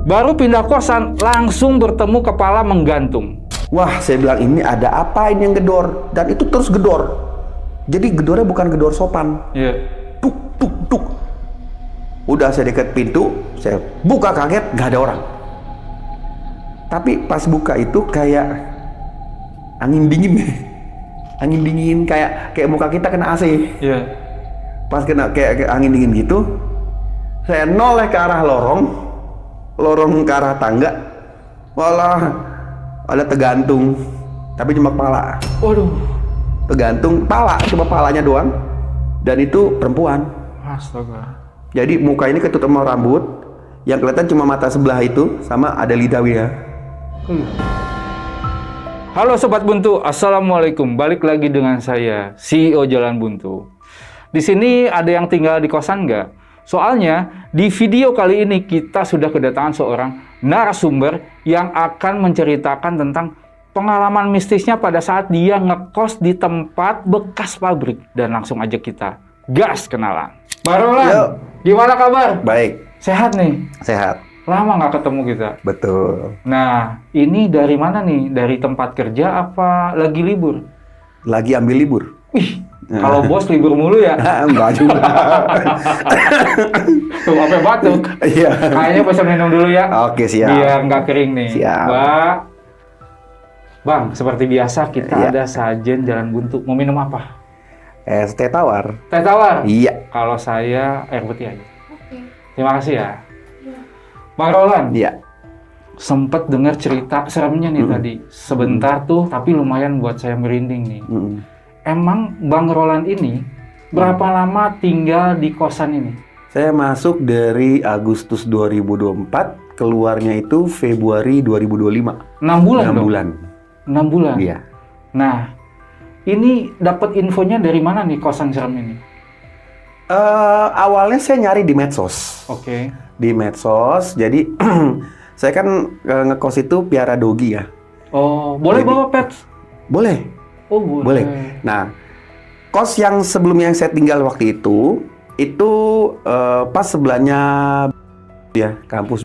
Baru pindah kosan, langsung bertemu kepala menggantung. Wah, saya bilang ini ada apa ini yang gedor? Dan itu terus gedor. Jadi gedornya bukan gedor sopan. Iya. Tuk, tuk, tuk. Udah saya dekat pintu, saya buka kaget, nggak ada orang. Tapi pas buka itu kayak angin dingin. Angin dingin kayak muka kita kena AC. Iya. Pas kena kayak angin dingin gitu, saya noleh ke arah lorong ke arah tangga. Walah, ada tegantung, tapi cuma kepala. Waduh. Tegantung pala, cuma palanya doang. Dan itu perempuan. Astaga. Jadi muka ini ketutup sama rambut, yang kelihatan cuma mata sebelah itu, sama ada lidahnya. Halo Sobat Buntu, Assalamualaikum. Balik lagi dengan saya, CEO Jalan Buntu. Di sini ada yang tinggal di kosan nggak? Soalnya di video kali ini kita sudah kedatangan seorang narasumber yang akan menceritakan tentang pengalaman mistisnya pada saat dia ngekos di tempat bekas pabrik. Dan langsung aja kita gas kenalan. Barolan, gimana kabar? Baik. Sehat nih? Sehat. Lama nggak ketemu kita. Betul. Nah, ini dari mana nih? Dari tempat kerja apa lagi libur? Lagi ambil libur. Wih, kalau bos libur mulu ya? Enggak juga. Tuh, sampai batuk. Iya. Kayaknya pesan minum dulu ya. Oke, siap. Biar nggak kering nih. Siap. Bang, seperti biasa kita Iya. ada sajen Jalan Buntu. Mau minum apa? Es teh tawar. Teh tawar? Iya. Kalau saya air putih aja. Oke. Terima kasih ya. Bang Roland, Iya. sempet dengar cerita seremnya nih tadi. Sebentar tuh, tapi lumayan buat saya merinding nih. Emang Bang Roland ini berapa lama tinggal di kosan ini? Saya masuk dari Agustus 2024, keluarnya itu Februari 2025. 6 bulan 6 dong? bulan. 6 bulan? Iya. Nah, ini dapat infonya dari mana nih kosan serem ini? Awalnya saya nyari di medsos. Oke. Di medsos, jadi saya kan ngekos itu piara dogi ya. Oh, boleh Jadi- bawa pets? Boleh. Oh, boleh. Boleh. Nah, kos yang sebelumnya yang saya tinggal waktu itu pas sebelahnya ya kampus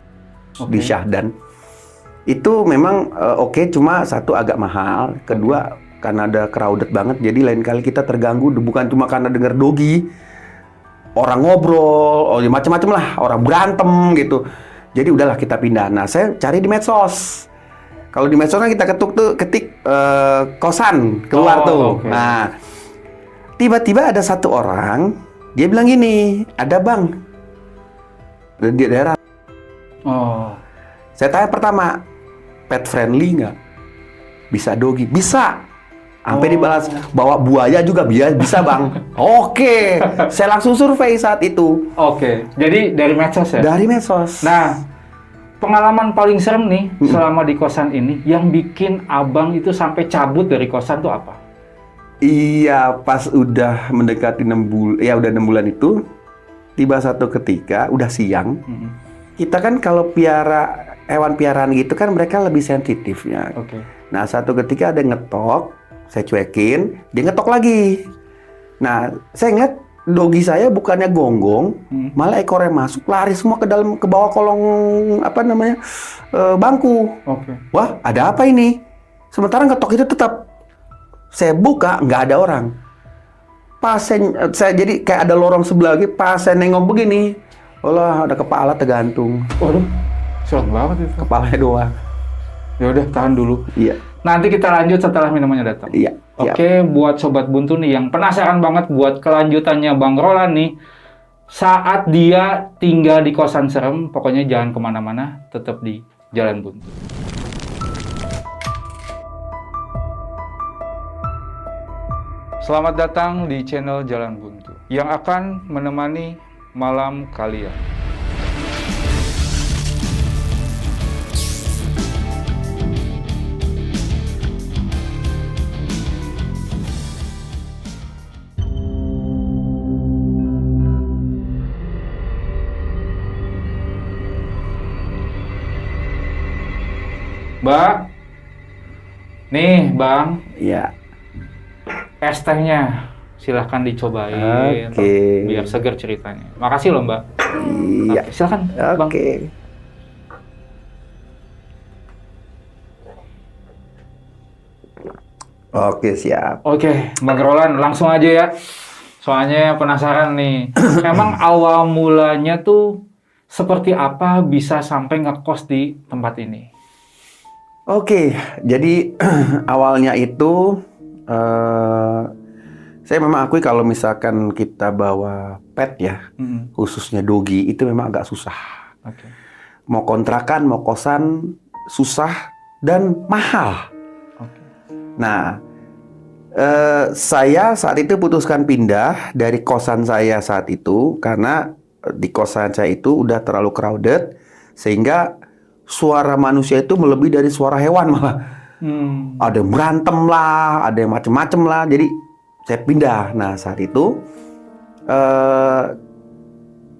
di Oke. Syahdan. Itu memang oke, cuma satu agak mahal, kedua karena ada crowded banget, jadi lain kali kita terganggu bukan cuma karena dengar dogi, orang ngobrol, macam-macam lah, orang berantem gitu. Jadi udahlah kita pindah. Nah, saya cari di medsos. Kalau di medsos kan kita ketik kosan keluar Oh, tuh. oke. Nah, tiba-tiba ada satu orang, dia bilang gini, ada bang di daerah. Oh, Saya tanya pertama, pet friendly nggak? Bisa dogi? Bisa. Sampai Oh. dibalas, bawa buaya juga bisa bang. Oke, saya langsung survei saat itu. oke. Jadi dari medsos ya? Dari medsos. Nah, pengalaman paling serem nih selama di kosan ini, yang bikin abang itu sampai cabut dari kosan tuh apa? Iya, pas udah mendekati 6 bulan, ya udah 6 bulan itu, tiba satu ketika, udah siang, kita kan kalau piara, hewan piaraan gitu kan mereka lebih sensitifnya. Oke. Nah, satu ketika ada yang ngetok, saya cuekin, dia ngetok lagi. Nah, saya ngeliat dogi saya bukannya gonggong, malah ekornya masuk, lari semua ke dalam, ke bawah kolong, bangku. Oke. Wah, ada apa ini? Sementara ngetok itu tetap. Saya buka, nggak ada orang. Pas saya jadi kayak ada lorong sebelah lagi, pas saya nengok begini, Allah, ada kepala tergantung. Waduh, serem banget itu. Kepalanya doang. Ya udah, tahan dulu. Iya, Nanti kita lanjut setelah minumannya datang. iya. Siap. Oke, buat Sobat Buntu nih yang penasaran banget buat kelanjutannya Bang Roland nih, saat dia tinggal di kosan serem, pokoknya jangan kemana-mana, tetap di Jalan Buntu. Selamat datang di channel Jalan Buntu yang akan menemani malam kalian. Mbak, nih Bang, Iya. es tehnya silahkan dicobain, Oke. biar seger ceritanya. Makasih loh Mbak. Iya. Oke, silakan Bang. Oke. Oke, siap. Oke, Bang Roland, langsung aja ya. Soalnya penasaran nih. Emang awal mulanya tuh seperti apa bisa sampai ngekos di tempat ini? Oke, jadi awalnya itu eh, saya memang akui kalau misalkan kita bawa pet ya, khususnya dogi itu memang agak susah. Oke. Mau kontrakan, mau kosan, susah dan mahal. Oke. Nah, saya saat itu putuskan pindah dari kosan saya saat itu karena di kosan saya itu udah terlalu crowded sehingga suara manusia itu melebihi dari suara hewan malah. Ada yang berantem lah, ada yang macem-macem lah. Jadi saya pindah. Nah saat itu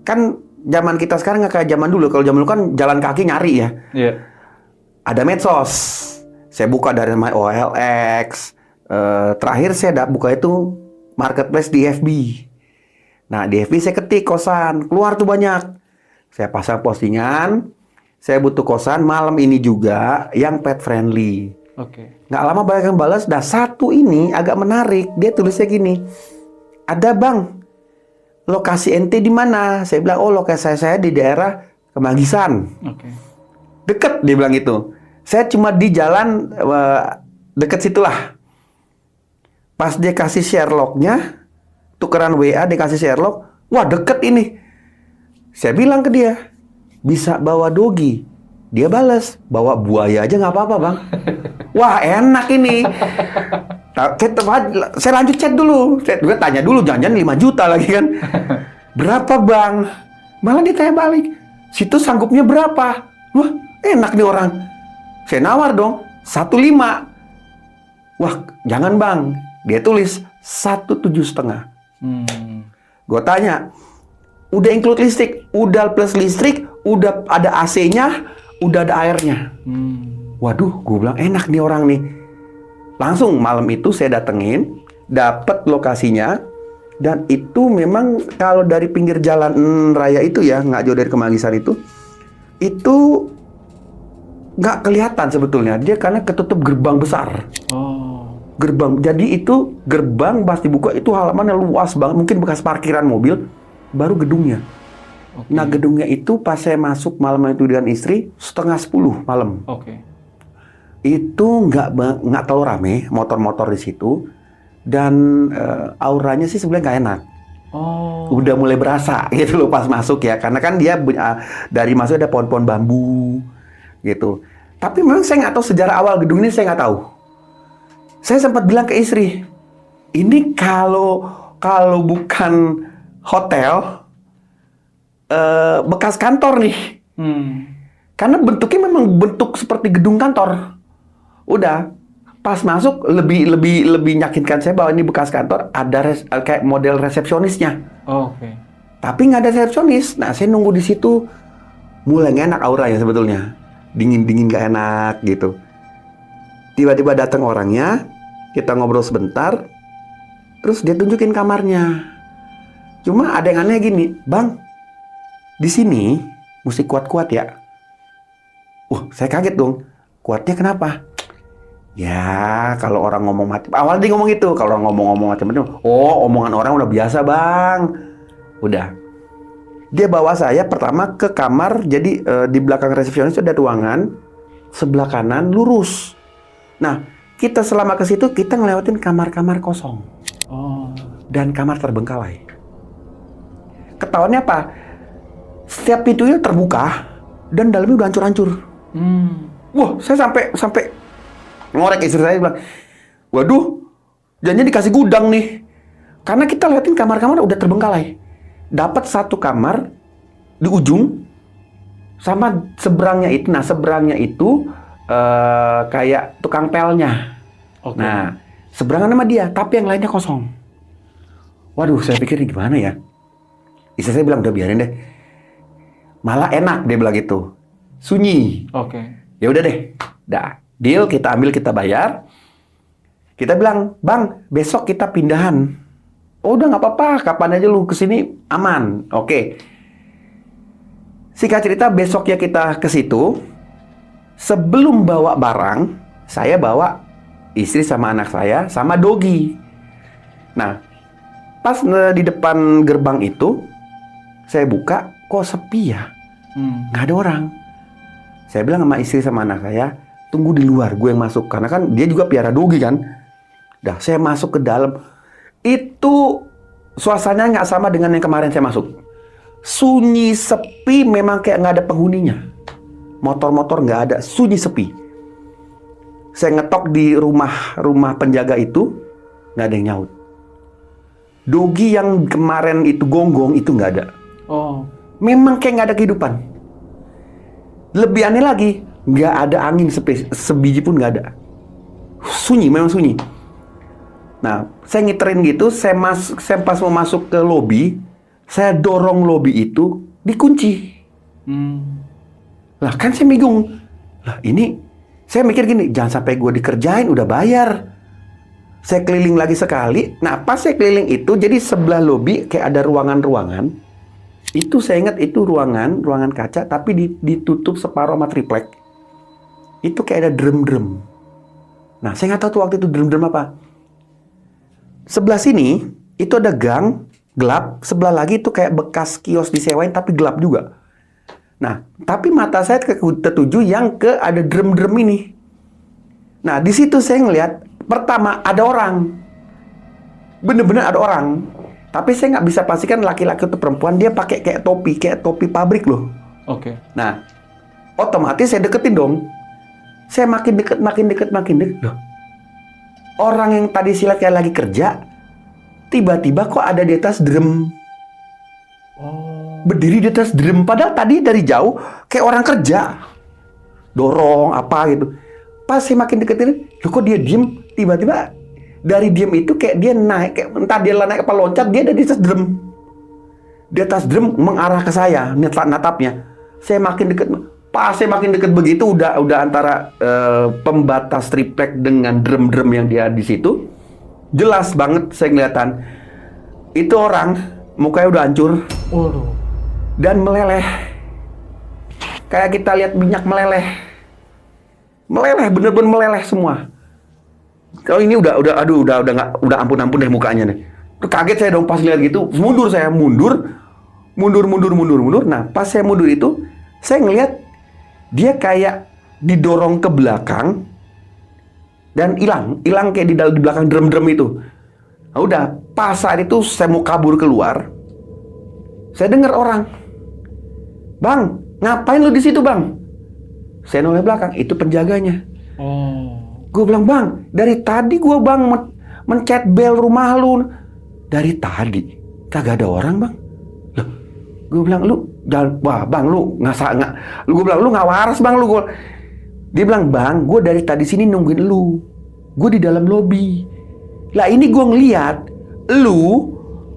kan zaman kita sekarang nggak kayak zaman dulu. Kalau zaman dulu kan jalan kaki nyari ya. Iya. Ada medsos. Saya buka dari namanya OLX. Terakhir saya buka itu marketplace di FB. Nah di FB saya ketik kosan, keluar tuh banyak. Saya pasang postingan. Saya butuh kosan malam ini juga yang pet friendly. Oke. Nggak lama banyak yang balas. Nah satu ini agak menarik. Dia tulisnya gini. Ada bang, lokasi ente di mana? Saya bilang, oh lokasi saya di daerah Kemanggisan. Oke. Deket, dia bilang itu. Saya cuma di jalan deket situlah. Pas dia kasih share log-nya, tukeran WA dia kasih share log. Wah deket ini. Saya bilang ke dia, bisa bawa dogi. Dia balas, bawa buaya aja nggak apa-apa bang. Wah enak ini. Saya lanjut chat dulu. Gue tanya dulu, jangan-jangan 5 juta lagi kan. Berapa bang? Malah dia tanya balik. Situ sanggupnya berapa? Wah enak nih orang. Saya nawar dong, 1,5. Wah jangan bang. Dia tulis 1,7,5. Gue tanya, udah include listrik, udah plus listrik, udah ada AC-nya, udah ada airnya. Waduh, gue bilang enak nih orang nih. Langsung malam itu saya datengin, dapat lokasinya, dan itu memang kalau dari pinggir jalan raya itu ya, nggak jauh dari Kemanggisan itu nggak kelihatan sebetulnya. Dia karena ketutup gerbang besar. Gerbang, jadi itu gerbang pas dibuka itu halamannya luas banget, mungkin bekas parkiran mobil, baru gedungnya. Nah gedungnya itu pas saya masuk malam itu dengan istri 9:30 malam. Itu nggak terlalu rame motor-motor di situ dan auranya sih sebenarnya nggak enak. Udah mulai berasa gitu loh pas masuk ya, karena kan dia dari masuk ada pohon-pohon bambu gitu. Tapi memang saya nggak tahu sejarah awal gedung ini, saya nggak tahu. Saya sempat bilang ke istri, ini kalau bukan hotel, bekas kantor nih. Karena bentuknya memang bentuk seperti gedung kantor. Udah, pas masuk lebih meyakinkan saya bahwa ini bekas kantor, ada kayak model resepsionisnya. Tapi nggak ada resepsionis. Nah, saya nunggu di situ, mulai nggak enak auranya sebetulnya. Dingin nggak enak gitu. Tiba-tiba datang orangnya, kita ngobrol sebentar, terus dia tunjukin kamarnya. Cuma ada yang aneh gini, bang, di sini mesti kuat-kuat ya. Saya kaget dong. Kuatnya kenapa? Ya, kalau orang ngomong macam, awal dia ngomong itu, kalau orang ngomong macam-macam, omongan orang udah biasa bang. Udah. Dia bawa saya pertama ke kamar, jadi di belakang resepsionis itu ada ruangan, sebelah kanan lurus. Nah, kita selama ke situ kita ngelewatin kamar-kamar kosong. Dan kamar terbengkalai. Ketahuannya apa? Setiap pintunya terbuka dan dalamnya udah hancur-hancur. Wah, saya sampai ngorek istri saya bilang, waduh, janjinya dikasih gudang nih. Karena kita liatin kamar-kamar udah terbengkalai. Dapat satu kamar di ujung sama seberangnya itu. Nah, seberangnya itu kayak tukang pelnya. Nah, seberangan sama dia, tapi yang lainnya kosong. Waduh, saya pikir ini gimana ya? Istri saya bilang, udah biarin deh. Malah enak, dia bilang gitu. Sunyi. Ya udah deh. Deal, kita ambil, kita bayar. Kita bilang, bang, besok kita pindahan. Oh, udah nggak apa-apa, kapan aja lu kesini aman. Singkat cerita, besok ya kita ke situ. Sebelum bawa barang, saya bawa istri sama anak saya, sama Dogi. Nah, pas di depan gerbang itu, saya buka, kok sepi ya? Nggak ada orang. Saya bilang sama istri sama anak saya, tunggu di luar, gue yang masuk. Karena kan dia juga piara Dogi kan. Dah, saya masuk ke dalam. Itu suasananya nggak sama dengan yang kemarin saya masuk. Sunyi, sepi, memang kayak nggak ada penghuninya. Motor-motor nggak ada, sunyi, sepi. Saya ngetok di rumah penjaga itu, nggak ada yang nyaut. Dogi yang kemarin itu gonggong, itu nggak ada. Oh. Memang kayak nggak ada kehidupan. Lebih aneh lagi, nggak ada angin sebiji pun nggak ada. Sunyi, memang sunyi. Nah, saya ngiterin gitu, saya pas mau masuk ke lobi, saya dorong lobi itu, dikunci. Lah kan saya bingung. Lah ini, saya mikir gini, jangan sampai gue dikerjain, udah bayar. Saya keliling lagi sekali. Nah, pas saya keliling itu, jadi sebelah lobi kayak ada ruangan-ruangan. Itu saya ingat itu ruangan kaca, tapi ditutup separuh sama triplek. Itu kayak ada drum-drum. Nah, saya nggak tahu tuh waktu itu drum-drum apa. Sebelah sini, itu ada gang, gelap. Sebelah lagi itu kayak bekas kios disewain, tapi gelap juga. Nah, tapi mata saya tertuju yang ke ada drum-drum ini. Nah, di situ saya ngeliat, pertama ada orang. Bener-bener ada orang. Tapi saya nggak bisa pastikan laki-laki atau perempuan, dia pakai kayak topi pabrik loh. Oke. Nah, otomatis saya deketin dong. Saya makin deket. Loh, orang yang tadi silat kayak lagi kerja, tiba-tiba kok ada di atas drum. Berdiri di atas drum. Padahal tadi dari jauh kayak orang kerja. Dorong, apa gitu. Pas saya makin deketin, loh kok dia diem? Tiba-tiba dari diem itu kayak dia naik, kayak entah dia naik apa loncat, dia ada di atas drum. Di atas drum mengarah ke saya, natapnya. Saya makin deket. Pas saya makin deket begitu, udah antara pembatas triplek dengan drum-drum yang dia di situ. Jelas banget saya kelihatan. Itu orang, mukanya udah hancur. Waduh. Dan meleleh. Kayak kita lihat minyak meleleh. Meleleh, bener-bener meleleh semua. Kalau ini udah ampun deh mukanya nih. Kaget saya dong pas lihat gitu. Mundur. Nah, pas saya mundur itu, saya ngelihat dia kayak didorong ke belakang dan hilang kayak di belakang drum-drum itu. Nah, udah, pas saat itu saya mau kabur keluar. Saya dengar orang. "Bang, ngapain lu di situ, Bang?" Saya noleh belakang, itu penjaganya. Gue bilang, "Bang, dari tadi gue mencet bel rumah lu." "Dari tadi? Kagak ada orang, Bang." Loh, gue bilang, "Bang, lu gue bilang, lu nggak waras, Bang, lu." Dia bilang, "Bang, gue dari tadi sini nungguin lu. Gue di dalam lobi. Lah ini gue ngeliat lu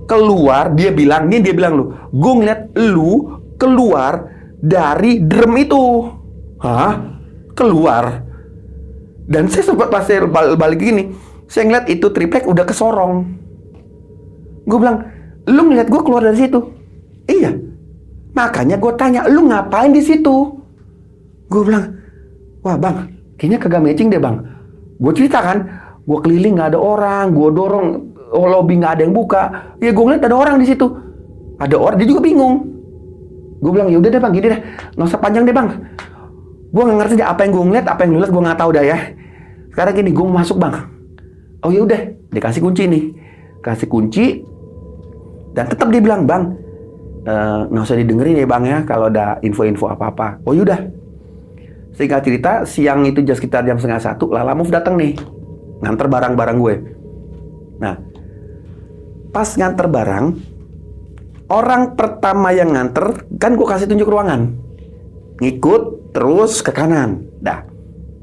keluar." Dia bilang lu, "Gue ngeliat lu keluar dari drum itu." "Hah? Keluar?" Dan saya sempat pas saya balik gini, saya ngeliat itu triplek udah kesorong. Gue bilang, "Lu ngeliat gue keluar dari situ?" "Iya." "Makanya gue tanya, lu ngapain di situ?" Gue bilang, "Wah, Bang, kayaknya kagak matching deh, Bang." Gue ceritakan, gue keliling nggak ada orang, gue dorong lobi nggak ada yang buka. Ya gue ngeliat ada orang di situ. Ada orang, dia juga bingung. Gue bilang, "Ya udah deh, Bang, gini deh, nggak usah panjang deh, Bang. Gue nggak ngerti deh apa yang gue ngeliat, apa yang lu liat gue nggak tahu dah ya. Sekarang gini, gue mau masuk, Bang." "Oh ya udah," dikasih kunci nih, kasih kunci, dan tetap dia bilang, "Bang, nggak usah didengerin ya, Bang ya, kalau ada info-info apa-apa." "Oh yaudah." Singkat cerita, siang itu sekitar jam 12:30, Lalamove datang nih, nganter barang-barang gue. Nah, pas nganter barang, orang pertama yang nganter, kan gue kasih tunjuk ruangan. Ngikut terus ke kanan. Dah.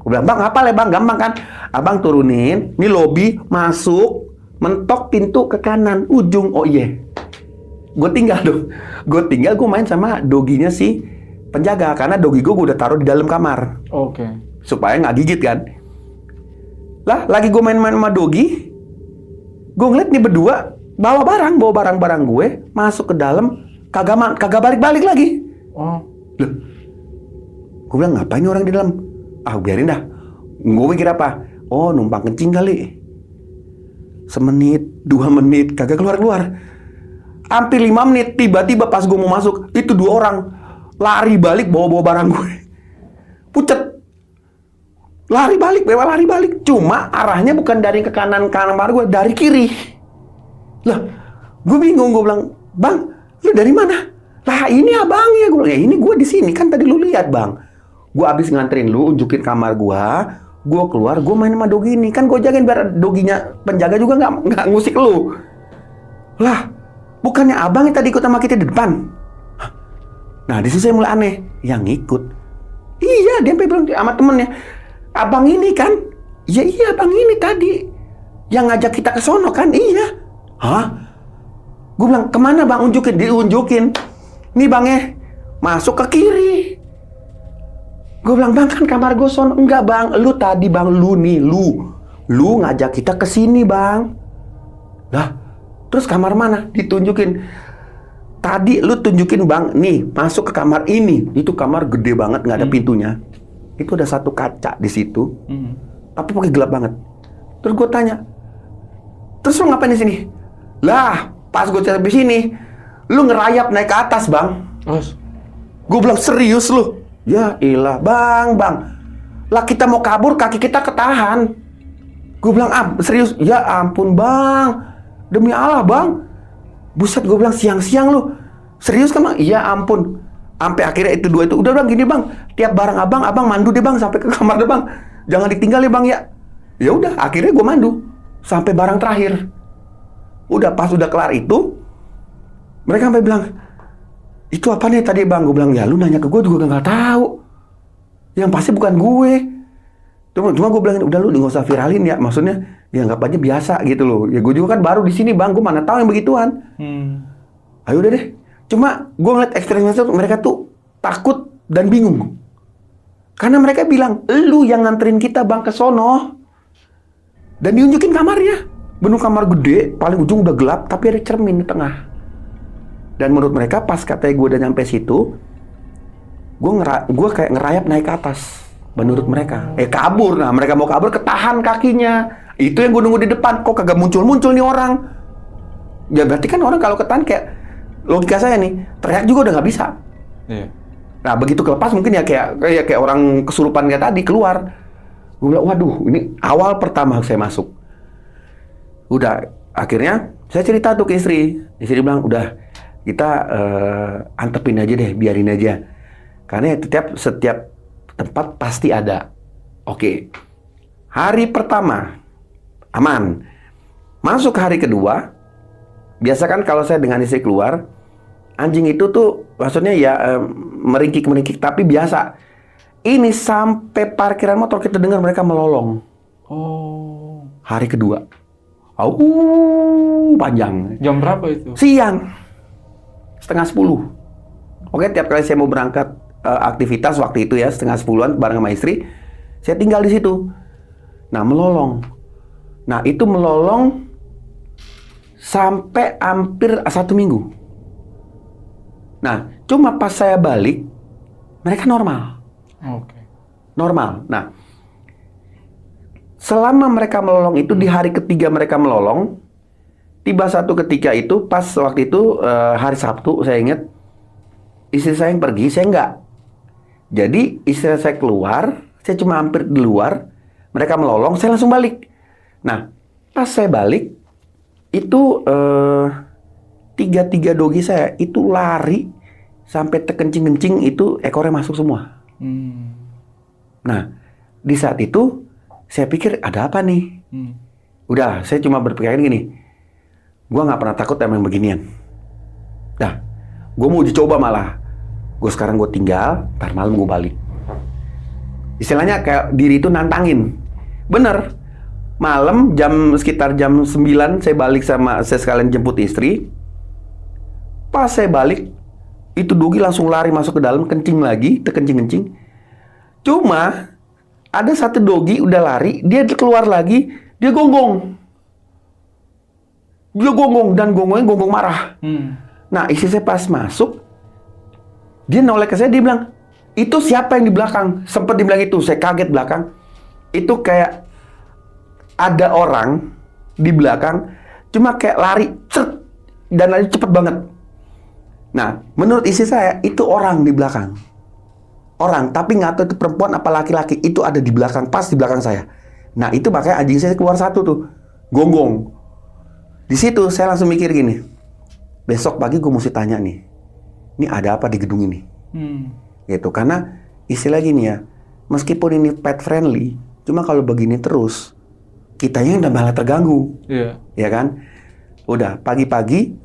Gue bilang, "Bang, apa le, Bang? Gampang kan? Abang turunin, ini lobi, masuk, mentok pintu ke kanan, ujung." Oh iya. Gue tinggal gue main sama doginya si penjaga. Karena dogi gue udah taruh di dalam kamar. Oke. Supaya nggak gigit kan. Lah, lagi gue main-main sama dogi, gue ngeliat nih berdua bawa barang-barang gue masuk ke dalam, kagak balik-balik lagi. Oh. Loh, gue bilang, ngapain orang di dalam? Ah, biarin dah. Gue pikir apa? Oh, numpang kencing kali. Semenit, 2 menit, kagak keluar-keluar. Hampir 5 menit, tiba-tiba pas gue mau masuk, itu 2 orang lari balik bawa-bawa barang gue. Pucet. Lari balik. Cuma arahnya bukan dari ke kanan kamar gue, dari kiri. Lah, gue bingung, gue bilang, "Bang, lu dari mana?" "Lah, ini abangnya." Gue bilang, "Ya ini gue di sini, kan tadi lu lihat, Bang. Gue abis nganterin lu, unjukin kamar gue keluar, gue main sama dogi ini. Kan gue jagain biar doginya penjaga juga nggak ngusik lu." "Lah, bukannya abang yang tadi ikut sama kita di depan?" Hah? Nah, di situ saya mulai aneh. Yang ngikut? Iya, dia sampai bilang sama temennya, "Abang ini kan?" Iya, abang ini tadi. Yang ngajak kita ke sono kan? Iya. Hah? Gue bilang, "Kemana bang? Unjukin." Diunjukin. "Nih bang ya, masuk ke kiri." Gue bilang, "Bang, kan kamar gue sono." "Enggak bang, lu tadi bang, lu ngajak kita ke sini bang." Lah, terus kamar mana? Ditunjukin. "Tadi lu tunjukin bang, nih masuk ke kamar ini." Itu kamar gede banget, nggak ada pintunya. Itu ada satu kaca di situ, tapi pakai gelap banget. Terus gue tanya, "Terus lu ngapain di sini?" "Lah, pas gue sampai sini, lu ngerayap naik ke atas bang." Terus? Gue bilang, "Serius lu?" "Ya ilah bang. Lah kita mau kabur, kaki kita ketahan." Gue bilang, "Serius?" "Ya ampun bang, demi Allah bang." Buset, gue bilang, "Siang-siang lu. Serius kan bang?" "Iya ampun." Sampai akhirnya itu 2 itu, "Udah bang, gini bang, tiap barang abang mandu deh bang sampai ke kamar deh bang. Jangan ditinggal ya bang ya." Ya udah, akhirnya gue mandu sampai barang terakhir. Udah pas udah kelar itu, mereka sampai bilang, "Itu apa nih tadi bang?" Gue bilang, "Ya lu nanya ke gue juga nggak tahu. Yang pasti bukan gue." Cuma gue bilang, "Udah lu nggak usah viralin ya." Maksudnya, ya anggap aja biasa gitu loh. Ya gue juga kan baru di sini bang, gue mana tahu yang begituan. Ayo udah deh. Cuma gue ngeliat ekstremisnya mereka tuh takut dan bingung. Karena mereka bilang, "Lu yang nganterin kita bang ke sono." Dan diunjukin kamarnya. Bener kamar gede, paling ujung udah gelap, tapi ada cermin di tengah. Dan menurut mereka pas katanya gue udah nyampe situ, gue kayak ngerayap naik ke atas. Menurut mereka, kabur. Nah, mereka mau kabur, ketahan kakinya. Itu yang gue nunggu di depan. Kok kagak muncul-muncul nih orang? Ya berarti kan orang kalau ketahan kayak, logika saya nih, teriak juga udah nggak bisa. Iya. Nah, begitu kelepas mungkin ya kayak orang kesurupan kayak tadi keluar. Gue bilang, waduh, ini awal pertama saya masuk. Udah, akhirnya saya cerita tuh ke istri. Istri bilang, "Udah, kita antepin aja deh, biarin aja. Karena setiap tempat pasti ada." Oke. Hari pertama aman. Masuk hari kedua, biasa kan kalau saya dengan istri keluar, anjing itu tuh maksudnya ya meringkik, tapi biasa. Ini sampai parkiran motor kita dengar mereka melolong. Oh. Hari kedua. Panjang. Jam berapa itu? Siang. 9:30. Oke, tiap kali saya mau berangkat aktivitas waktu itu ya, 9:30-an bareng sama istri, saya tinggal di situ. Nah, melolong. Nah, itu melolong sampai hampir 1 minggu. Nah, cuma pas saya balik, mereka normal. Oke. Normal. Nah, selama mereka melolong itu, di hari ketiga mereka melolong, tiba satu ketika itu, pas waktu itu hari Sabtu, saya ingat, istri saya yang pergi, saya enggak. Jadi, istri saya keluar, saya cuma hampir di luar, mereka melolong, saya langsung balik. Nah, pas saya balik, itu tiga dogi saya, itu lari, sampai terkencing-kencing, itu ekornya masuk semua. Nah, di saat itu, saya pikir ada apa nih? Udah, saya cuma berpikir gini, gue nggak pernah takut sama yang beginian. Nah, gue mau uji coba malah. Gue sekarang gue tinggal, ntar malam gue balik. Istilahnya kayak diri itu nantangin. Bener, malam sekitar jam 9 saya balik saya sekalian jemput istri. Pas saya balik, itu dogi langsung lari masuk ke dalam, kencing lagi, terkencing-kencing. Cuma ada satu dogi udah lari, dia keluar lagi, dia gonggong. Dia gonggong, dan gonggongnya gonggong marah. Nah, istri saya pas masuk, dia noleh ke saya, dia bilang, "Itu siapa yang di belakang?" Sempet dibilang itu, saya kaget belakang. Itu kayak ada orang di belakang, cuma kayak lari, cert, dan lari cepet banget. Nah, menurut istri saya, itu orang di belakang. Orang, tapi nggak tahu itu perempuan apa laki-laki, itu ada di belakang, pas di belakang saya. Nah, itu makanya anjing saya keluar satu tuh, gonggong. Di situ saya langsung mikir gini, besok pagi gue mesti tanya nih, ini ada apa di gedung ini? Gitu, karena istilah gini ya, meskipun ini pet friendly, cuma kalau begini terus, kitanya udah malah terganggu. Ya kan? Udah, pagi-pagi,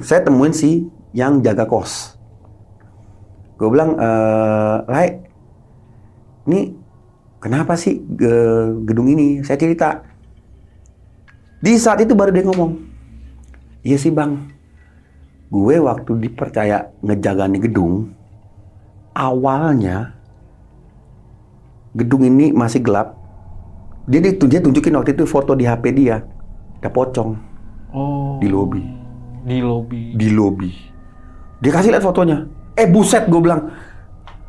saya temuin si yang jaga kos. Gue bilang, Lai, ini kenapa sih gedung ini? Saya cerita. Di saat itu baru dia ngomong, iya sih bang, gue waktu dipercaya ngejaga nih gedung, awalnya gedung ini masih gelap. Dia tunjukin waktu itu foto di HP dia, ada pocong di lobi. Di lobi. Dia kasih lihat fotonya. Buset, gue bilang,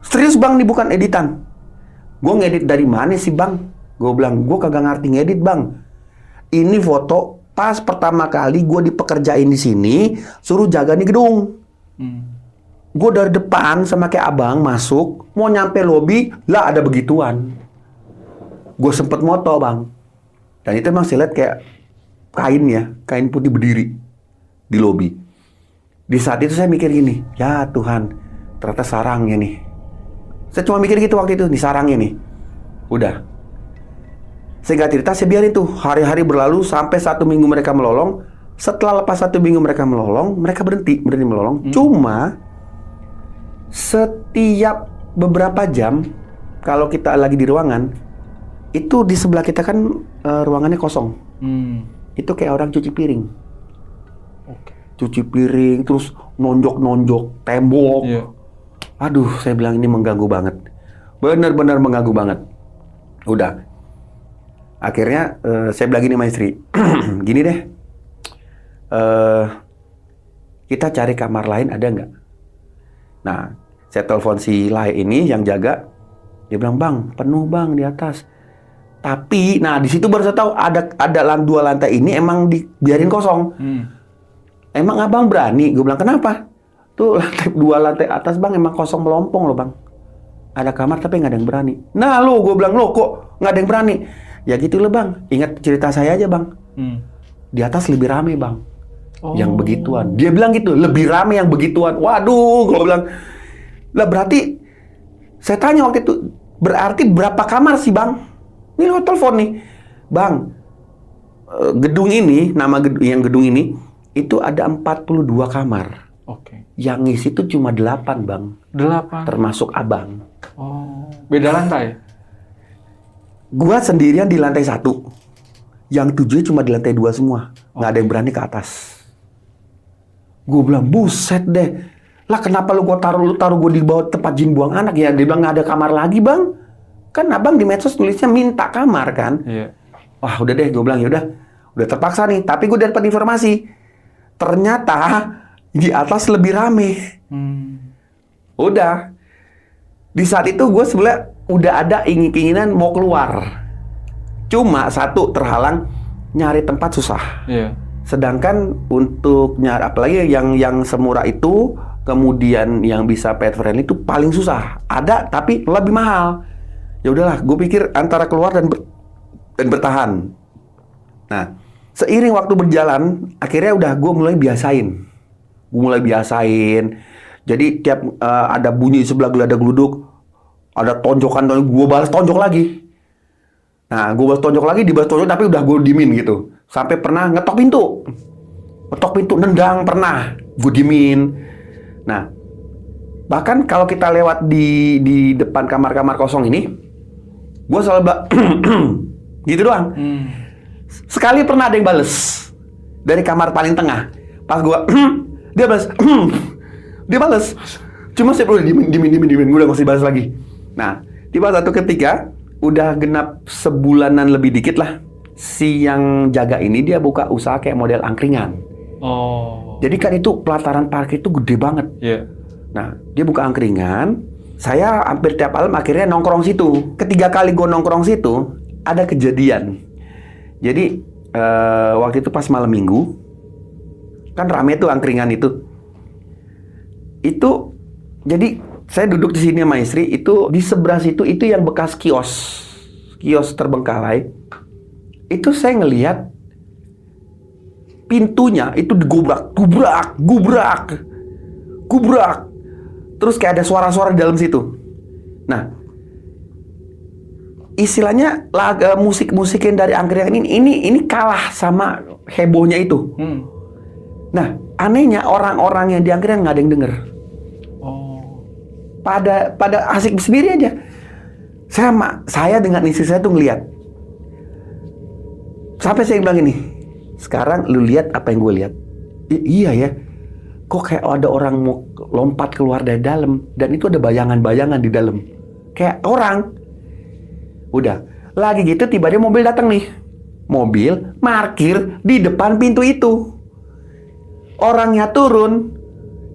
serius bang, ini bukan editan. Gue ngedit dari mana sih bang? Gue bilang, gue kagak ngerti ngedit bang. Ini foto pas pertama kali gue dipekerjain di sini, suruh jaga nih gedung. Gue dari depan sama kayak abang masuk, mau nyampe lobi, lah ada begituan. Gue sempet moto bang. Dan itu emang saya lihat kayak kain ya, kain putih berdiri di lobi. Di saat itu saya mikir gini, ya Tuhan, ternyata sarangnya nih. Saya cuma mikir gitu waktu itu, nih sarangnya nih. Udah. Saya nggak cerita, saya biarin tuh. Hari-hari berlalu sampai 1 minggu mereka melolong. Setelah lepas 1 minggu mereka melolong, mereka berhenti melolong. Cuma setiap beberapa jam, kalau kita lagi di ruangan, itu di sebelah kita kan ruangannya kosong. Itu kayak orang cuci piring. Cuci piring, terus nonjok-nonjok tembok. Aduh, saya bilang ini mengganggu banget. Benar-benar mengganggu banget. Udah. Akhirnya saya bilang gini sama istri. Gini deh. Kita cari kamar lain ada nggak? Nah, saya telepon si Lai ini yang jaga. Dia bilang, bang, penuh bang di atas. Tapi, nah di situ baru saya tahu ada 2 lantai ini emang dibiarin kosong. Emang abang berani? Gue bilang, kenapa? Tuh lantai 2 lantai atas bang emang kosong melompong loh bang. Ada kamar tapi nggak ada yang berani. Nah lo, gue bilang, lo kok nggak ada yang berani? Ya gitu loh bang. Ingat cerita saya aja bang. Di atas lebih rame bang. Yang begituan. Dia bilang gitu, lebih rame yang begituan. Waduh, gue bilang. Lah berarti, saya tanya waktu itu, berarti berapa kamar sih bang? Ini lo telepon nih. Bang, gedung ini, nama gedung ini, itu ada 42 kamar. Yang ngisi itu cuma 8 bang. 8? Termasuk abang. Beda lantai? Gua sendirian di lantai 1. Yang 7 cuma di lantai 2 semua. Nggak ada yang berani ke atas. Gue bilang, buset deh. Lah kenapa lu taruh gue di bawah tempat jin buang anak ya? Dia bilang nggak ada kamar lagi bang. Kan abang di medsos tulisnya minta kamar kan? Wah udah deh, gue bilang udah terpaksa nih. Tapi gue dapat informasi, ternyata di atas lebih rame. Udah. Di saat itu gue sebenarnya udah ada keinginan mau keluar. Cuma satu terhalang, nyari tempat susah. Sedangkan untuk nyari apalagi yang semurah itu, kemudian yang bisa pet friendly itu paling susah. Ada tapi lebih mahal. Ya udahlah, gue pikir antara keluar dan bertahan. Nah, seiring waktu berjalan, akhirnya udah gue mulai biasain. Jadi tiap ada bunyi sebelah geluduk, ada tonjokan, gue balas tonjok lagi. Nah, gue balas tonjok lagi, dibalas tonjok, tapi udah gue dimin gitu. Sampai pernah ngetok pintu, nendang pernah, gue dimin. Nah, bahkan kalau kita lewat di depan kamar-kamar kosong ini, gue selalu gitu doang. Sekali pernah ada yang bales dari kamar paling tengah. Pas gue dia bales. Cuma saya perlu dimin, gue udah mesti balas lagi. Nah, tiba satu ketika udah genap sebulanan lebih dikit lah, si yang jaga ini dia buka usaha kayak model angkringan. Jadi kan itu pelataran parkir itu gede banget. Nah, dia buka angkringan. Saya hampir tiap malam akhirnya nongkrong situ. Ketiga kali gue nongkrong situ, ada kejadian. Jadi waktu itu pas malam minggu, kan rame tuh angkringan itu. Itu jadi saya duduk di sini sama istri, itu di sebelah situ itu yang bekas kios terbengkalai. Itu saya ngelihat pintunya itu digobrak, gubrak. Terus kayak ada suara-suara di dalam situ. Nah, istilahnya musik-musik yang dari angkringan ini kalah sama hebohnya itu. Nah, anehnya orang-orang yang di angkringan nggak ada yang denger. Pada asik sendiri aja. Saya dengan istri saya tuh ngeliat. Sampai saya bilang ini, sekarang lu lihat apa yang gue lihat. Iya ya, kok kayak ada orang mau lompat keluar dari dalam, dan itu ada bayangan-bayangan di dalam, kayak orang. Udah, lagi gitu tiba-tiba mobil datang nih. Mobil parkir di depan pintu itu. Orangnya turun.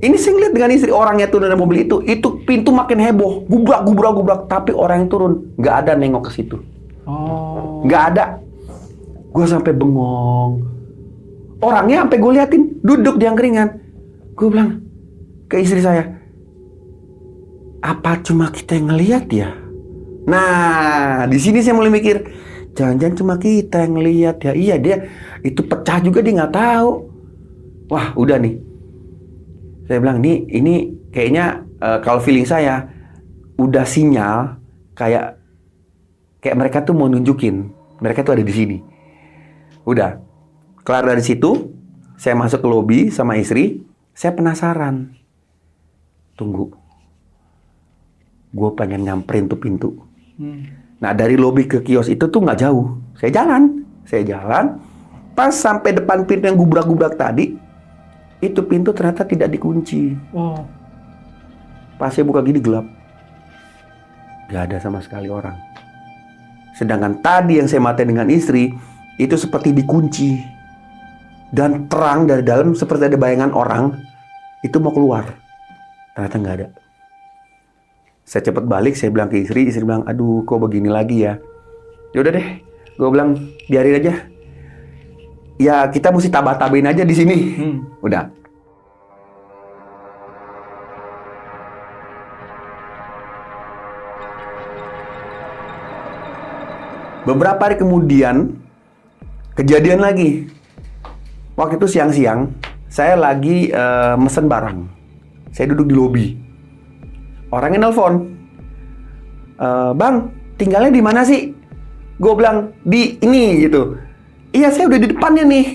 Ini saya ngeliat dengan istri, orangnya turun dari mobil itu pintu makin heboh, gubrak. Tapi orang yang turun nggak ada nengok ke situ. Nggak ada. Gue sampai bengong. Orangnya sampai gue liatin duduk di angkringan. Gue bilang ke istri saya, apa cuma kita yang ngeliat ya? Nah, di sini saya mulai mikir, jangan-jangan cuma kita yang ngeliat ya. Iya, dia itu pecah juga, dia nggak tahu. Wah, udah nih. Saya bilang ini kayaknya kalau feeling saya udah sinyal kayak mereka tuh mau nunjukin mereka tuh ada di sini. Udah, kelar dari situ, saya masuk ke lobi sama istri. Saya penasaran. Tunggu, gue pengen nyamperin tuh pintu. Nah, dari lobi ke kios itu tuh nggak jauh. Saya jalan. Pas sampai depan pintu yang gubrak-gubrak tadi, itu pintu ternyata tidak dikunci. Pas saya buka gini gelap. Gak ada sama sekali orang. Sedangkan tadi yang saya matai dengan istri, itu seperti dikunci. Dan terang dari dalam seperti ada bayangan orang. Itu mau keluar. Ternyata gak ada. Saya cepat balik, saya bilang ke istri bilang, aduh kok begini lagi ya. Yaudah deh, gue bilang biarin aja. Ya kita mesti tabah-tabahin aja di sini. Udah. Beberapa hari kemudian kejadian lagi. Waktu itu siang-siang, saya lagi mesen barang. Saya duduk di lobi. Orangnya nelpon. Bang, tinggalnya di mana sih? Gue bilang di ini gitu. Iya, saya udah di depannya nih.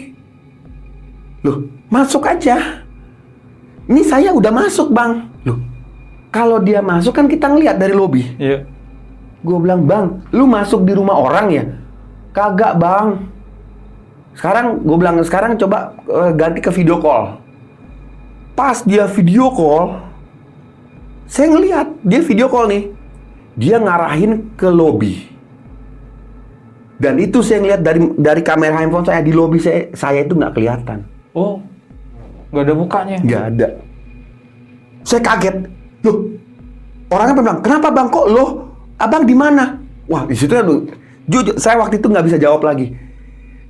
Loh, masuk aja. Ini saya udah masuk, Bang. Loh, kalau dia masuk kan kita ngeliat dari lobi. Iya. Gue bilang, Bang, lu masuk di rumah orang ya? Kagak, Bang. Sekarang coba ganti ke video call. Pas dia video call, saya ngeliat dia video call nih. Dia ngarahin ke lobi. Dan itu saya ngeliat dari kamera handphone saya di lobi, saya itu nggak kelihatan. Oh, nggak ada mukanya? Nggak ada. Saya kaget. Loh, orangnya bilang, kenapa Bang? Kok lo? Abang di mana? Wah, di situ jujur, saya waktu itu nggak bisa jawab lagi.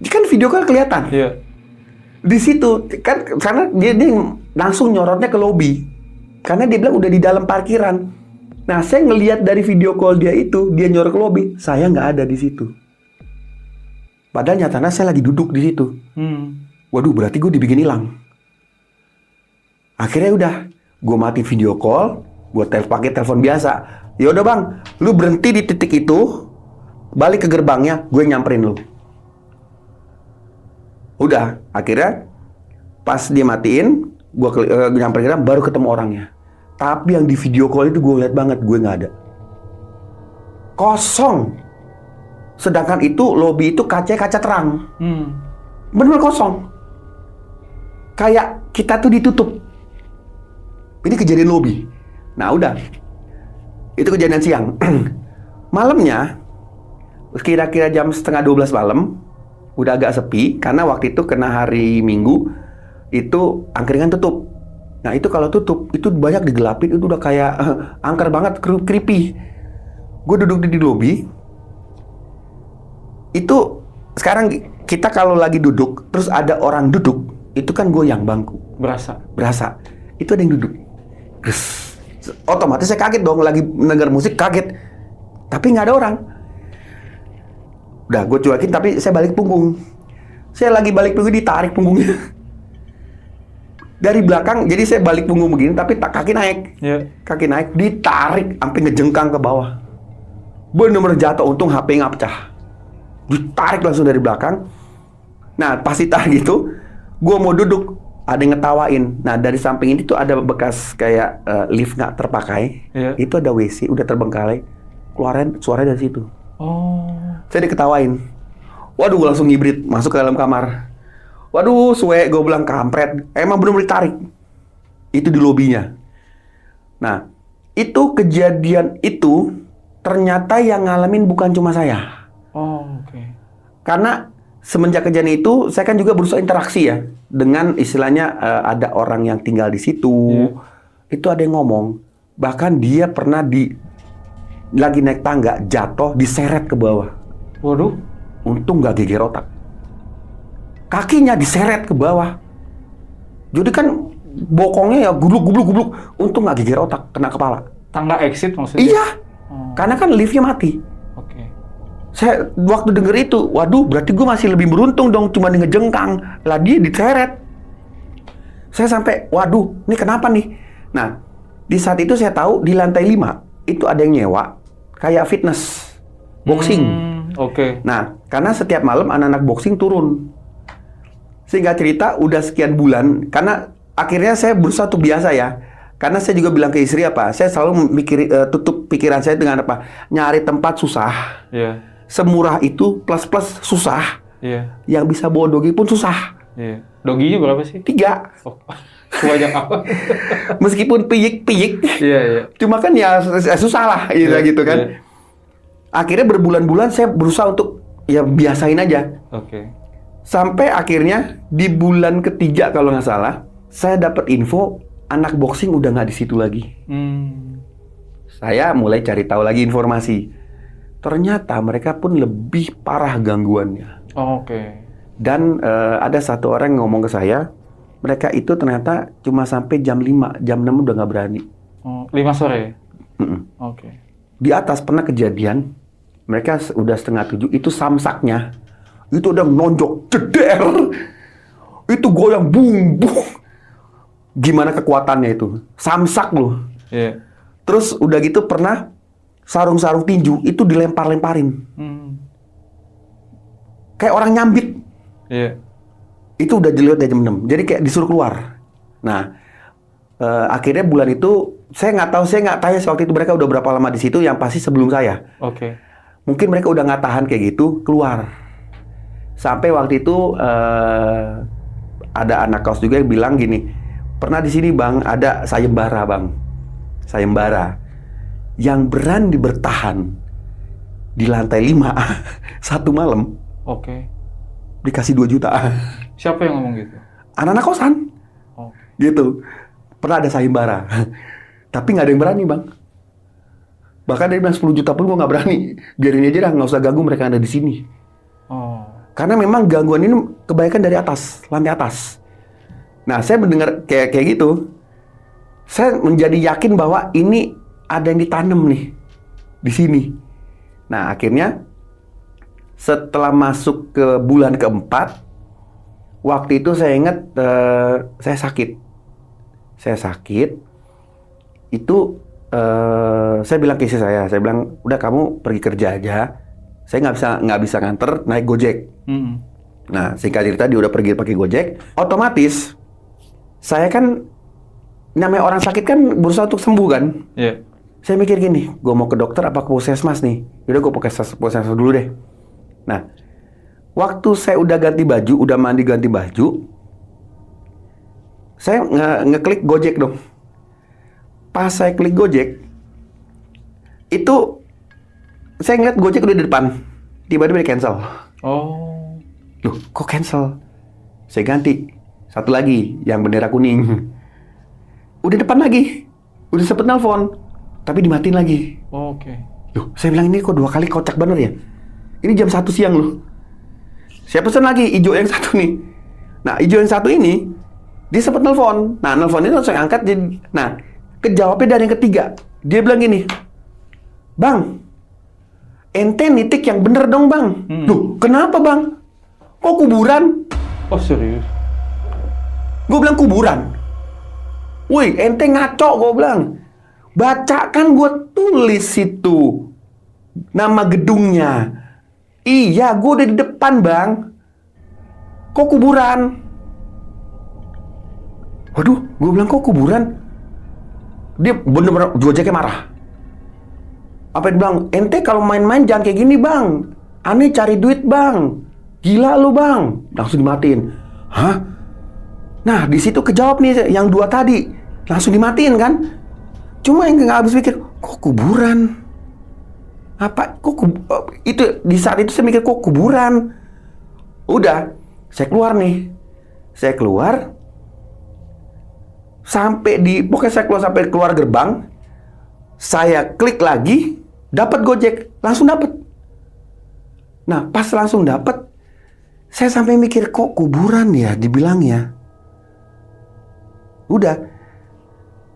Kan video call kelihatan. Iya. Di situ kan karena dia langsung nyorotnya ke lobi. Karena dia bilang udah di dalam parkiran. Nah, saya ngelihat dari video call dia itu, dia nyorot ke lobi, saya nggak ada di situ. Padahal nyatanya saya lagi duduk di situ. Waduh, berarti gue dibikin hilang. Akhirnya udah, gue mati video call, gue pakai telepon biasa. Ya udah Bang, lu berhenti di titik itu, balik ke gerbangnya, gue nyamperin lu. Udah, akhirnya pas dia matiin, gue nyamperin gerbang, baru ketemu orangnya. Tapi yang di video call itu gue lihat banget, gue nggak ada. Kosong. Sedangkan itu lobi itu kaca terang. Bener-bener kosong. Kayak kita tuh ditutup. Ini kejadian lobi. Nah udah, itu kejadian siang. Malamnya, kira-kira jam 11:30 malam, udah agak sepi. Karena waktu itu kena hari Minggu, itu angkringan tutup. Nah itu kalau tutup, itu banyak digelapin, itu udah kayak angker banget, creepy. Gue duduk di lobi. Itu sekarang kita kalau lagi duduk, terus ada orang duduk, itu kan goyang bangku. Berasa. Itu ada yang duduk. Gus. Otomatis saya kaget dong, lagi mendengar musik kaget. Tapi nggak ada orang. Udah, gue cuekin, tapi saya balik punggung. Saya lagi balik punggung, ditarik punggungnya. Dari belakang, jadi saya balik punggung begini, tapi kaki naik. Kaki naik, ditarik, sampai ngejengkang ke bawah. Bener-bener jatuh, untung HP nggak pecah. Ditarik langsung dari belakang. Nah, pas ditarik gitu, gue mau duduk, ada yang ngetawain. Nah, dari samping ini tuh ada bekas kayak lift nggak terpakai. Itu ada WC, udah terbengkalai. Keluarin suaranya dari situ. Saya diketawain. Waduh, gue langsung ngibrit, masuk ke dalam kamar. Waduh, suwe, gue bilang kampret. Emang bener-bener ditarik. Itu di lobinya. Nah, itu kejadian itu ternyata yang ngalamin bukan cuma saya. Karena semenjak kejadian itu, saya kan juga berusaha interaksi ya dengan istilahnya ada orang yang tinggal di situ. Itu ada yang ngomong, bahkan dia pernah lagi naik tangga jatuh diseret ke bawah. Waduh, untung nggak geger otak. Kakinya diseret ke bawah. Jadi kan bokongnya ya gubluk. Untung nggak geger otak, kena kepala. Tangga exit maksudnya? Iya, karena kan liftnya mati. Saya waktu denger itu, waduh, berarti gue masih lebih beruntung dong, cuma ngejengkang. Lah dia diseret. Saya sampai, waduh, ini kenapa nih? Nah, di saat itu saya tahu di lantai 5 itu ada yang nyewa kayak fitness, boxing. Nah, karena setiap malam anak-anak boxing turun. Sehingga cerita udah sekian bulan, karena akhirnya saya berusaha untuk biasa ya. Karena saya juga bilang ke istri saya selalu tutup pikiran saya dengan apa? Nyari tempat susah. Semurah itu plus susah. Yang bisa bawa dogi pun susah. Doginya berapa sih? 3. Sebanyak apa? Meskipun piyik. Cuma kan ya susah lah gitu kan. Akhirnya berbulan-bulan saya berusaha untuk ya biasain aja. Sampai akhirnya di bulan ketiga kalau nggak salah, saya dapat info anak boxing udah nggak di situ lagi. Saya mulai cari tahu lagi informasi. Ternyata mereka pun lebih parah gangguannya. Dan ada satu orang yang ngomong ke saya, mereka itu ternyata cuma sampai jam 5, jam 6 udah nggak berani. 5 sore? Di atas pernah kejadian, mereka udah 6:30, itu samsaknya, itu udah nonjok, jeder. Itu goyang, bung. Gimana kekuatannya itu? Samsak loh. Terus udah gitu pernah sarung-sarung tinju itu dilempar-lemparin. Kayak orang nyambit. Itu udah dilihat dari jam 6. Jadi kayak disuruh keluar. Nah, akhirnya bulan itu saya nggak tanya waktu itu mereka udah berapa lama di situ. Yang pasti sebelum saya. Mungkin mereka udah nggak tahan kayak gitu, keluar. Sampai waktu itu ada anak kos juga yang bilang gini, pernah di sini bang ada sayembara bang, yang berani bertahan di lantai 5 satu malam. Dikasih 2 juta. Siapa yang ngomong gitu? Anak-anak kosan. Gitu. Pernah ada sayembara. Tapi nggak ada yang berani bang. Bahkan dari bilang 10 juta pun gue nggak berani. Biarin aja dah, nggak usah ganggu mereka ada di sini. Karena memang gangguan ini kebanyakan dari atas, lantai atas. Nah, saya mendengar kayak gitu. Saya menjadi yakin bahwa ini ada yang ditanam nih di sini. Nah, akhirnya setelah masuk ke bulan keempat, waktu itu saya ingat saya sakit. Itu saya bilang ke istri saya bilang, udah kamu pergi kerja aja. Saya nggak bisa nganter naik Gojek. Nah, singkat cerita dia udah pergi pakai Gojek. Otomatis saya kan namanya orang sakit kan berusaha untuk sembuh kan. Saya mikir gini, gue mau ke dokter apa ke puskesmas nih? Yaudah gue pakai puskesmas dulu deh. Nah, waktu saya udah ganti baju, udah mandi ganti baju, saya ngeklik Gojek dong. Pas saya klik Gojek, itu saya ngeliat Gojek udah di depan, tiba-tiba di cancel. Loh, kok cancel? Saya ganti satu lagi yang bendera kuning. Udah depan lagi, udah sempet nelfon, tapi dimatiin lagi. Loh, saya bilang ini kok 2 kali kocak bener ya? Ini jam 1 siang loh. Saya pesen lagi hijau yang satu nih. Nah, hijau yang satu ini dia sempat nelpon. Nah, nelpon itu langsung angkat. Nah, kejawabnya dari yang ketiga. Dia bilang gini, "Bang, ente nitik yang bener dong, Bang." Loh, kenapa, Bang? Kok kuburan? Oh, serius? Gue bilang kuburan. Woi, ente ngaco, gue bilang. Baca kan gue tulis itu nama gedungnya. Iya, gue udah di depan, Bang. Kok kuburan? Waduh, gue bilang kok kuburan? Dia bener-bener Gojeknya marah. Apa dia bilang, ente kalau main-main jangan kayak gini, Bang. Aneh cari duit, Bang. Gila lu, Bang. Langsung dimatiin. Hah? Nah, di situ kejawab nih yang dua tadi. Langsung dimatiin kan? Cuma yang nggak habis pikir, kok kuburan? Apa? Itu di saat itu saya mikir kok kuburan? Udah, saya keluar nih. Saya keluar pokoknya saya keluar sampai keluar gerbang. Saya klik lagi, dapat Gojek, langsung dapat. Nah, pas langsung dapat, saya sampai mikir kok kuburan ya dibilangnya. Udah,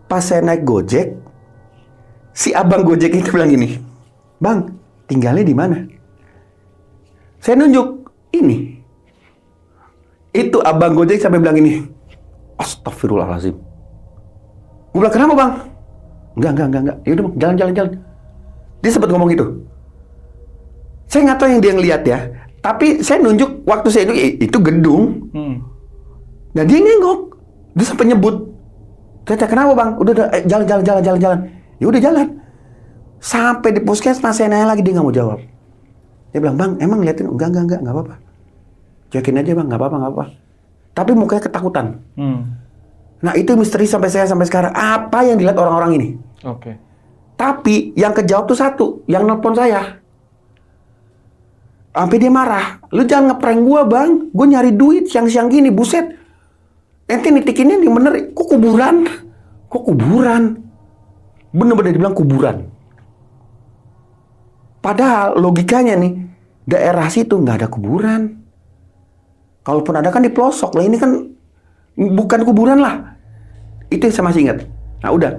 pas saya naik Gojek, si abang Gojek itu bilang gini, "Bang, tinggalnya di mana?" Saya nunjuk, ini. Itu abang Gojek sampai bilang ini, "Astagfirullahaladzim." Gue bilang, "Kenapa, Bang?" Enggak. Yaudah, Bang, jalan. Dia sempat ngomong gitu. Saya nggak tahu yang dia ngeliat ya. Tapi saya nunjuk waktu saya itu gedung. Nah, dia nengok. Dia sampai nyebut. Saya, "Kenapa, Bang?" Udah, jalan. Ya udah jalan. Sampai di puskesmas saya nanya lagi, dia nggak mau jawab. Dia bilang, "Bang, emang ngeliatin?" Enggak apa-apa. Cuekin aja, Bang, nggak apa-apa. Tapi mukanya ketakutan. Nah, itu misteri sampai sekarang. Apa yang dilihat orang-orang ini? Oke. Tapi yang kejawab tuh satu, yang nelpon saya. Sampai dia marah. "Lu jangan ngeprank gua, Bang. Gua nyari duit siang-siang gini, buset. Ente nitikinnya yang bener, kok kuburan? Bener-bener dibilang kuburan. Padahal logikanya nih, daerah situ nggak ada kuburan. Kalaupun ada kan di pelosok. Lah ini kan bukan kuburan lah. Itu yang saya masih ingat. Nah udah.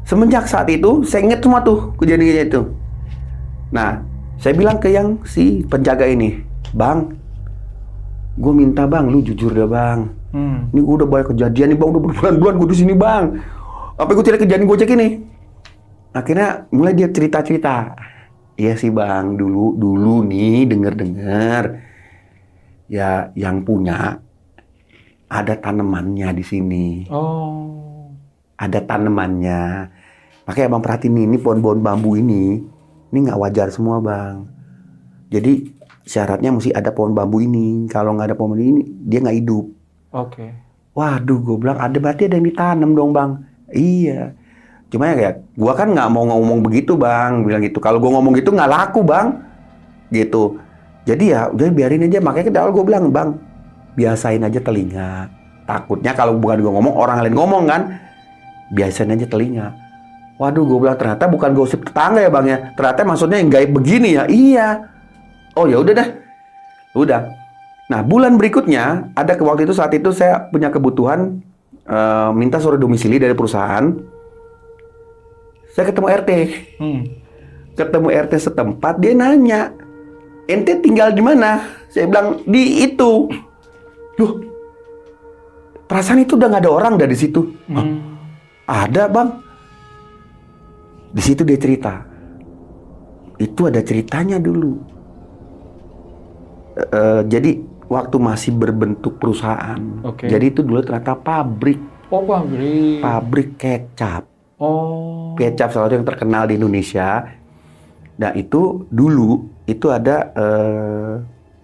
Semenjak saat itu, saya ingat semua tuh kejadian itu. Nah, saya bilang ke yang si penjaga ini, "Bang, gue minta, Bang, lu jujur deh, Bang. Ini gue udah banyak kejadian nih, Bang. Udah berbulan-bulan gue di sini, Bang. Apa gue tidak kejadian Gojek ini?" Akhirnya mulai dia cerita-cerita. "Iya sih, Bang, dulu nih dengar-dengar ya yang punya ada tanamannya di sini. Oh. Ada tanamannya. Makanya Abang perhatiin ini pohon-pohon bambu ini nggak wajar semua, Bang. Jadi syaratnya mesti ada pohon bambu ini. Kalau nggak ada pohon ini, dia nggak hidup." Oke. Waduh, gue bilang berarti ada yang ditanam dong, Bang. Iya. Cuma ya, gue kan nggak mau ngomong begitu, Bang. Bilang gitu. Kalau gue ngomong gitu nggak laku, Bang. Gitu. Jadi ya udah biarin aja. Makanya dari awal gue bilang, "Bang, biasain aja telinga. Takutnya kalau bukan gue ngomong, orang lain ngomong kan. Biasain aja telinga." Waduh, gue bilang ternyata bukan gosip tetangga ya, Bang ya. Ternyata maksudnya yang gaib begini ya. Iya. Oh ya udah dah. Udah. Nah, bulan berikutnya waktu itu saat itu saya punya kebutuhan minta surat domisili dari perusahaan. Saya ketemu RT. Ketemu RT setempat, dia nanya, "Ente tinggal di mana?" Saya bilang, "Di itu." "Loh, perasaan itu udah nggak ada orang dari situ." "Ada, Bang." Di situ dia cerita. Itu ada ceritanya dulu. Jadi waktu masih berbentuk perusahaan. Oke. Jadi itu dulu ternyata pabrik. Oh, pabrik. Pabrik kecap. Oh. Kecap salah satu yang terkenal di Indonesia. Nah itu dulu itu ada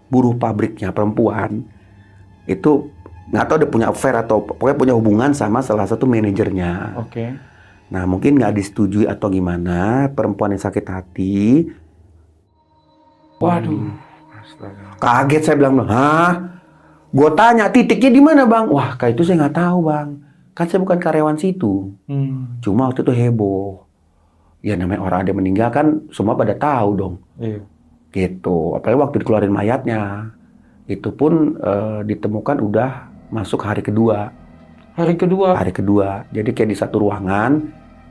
buruh pabriknya perempuan. Itu nggak tahu dia punya affair atau pokoknya punya hubungan sama salah satu manajernya. Oke. Nah mungkin nggak disetujui atau gimana, perempuan yang sakit hati. Waduh. Kaget saya bilang, "Hah? Gue tanya titiknya di mana, Bang?" "Wah, kayak itu saya nggak tahu, Bang. Kan saya bukan karyawan situ." Cuma waktu itu heboh. Ya namanya orang ada meninggal kan semua pada tahu dong. Iya. Gitu. Apalagi waktu dikeluarin mayatnya. Itu pun ditemukan udah masuk hari kedua. Hari kedua? Hari kedua. Jadi kayak di satu ruangan,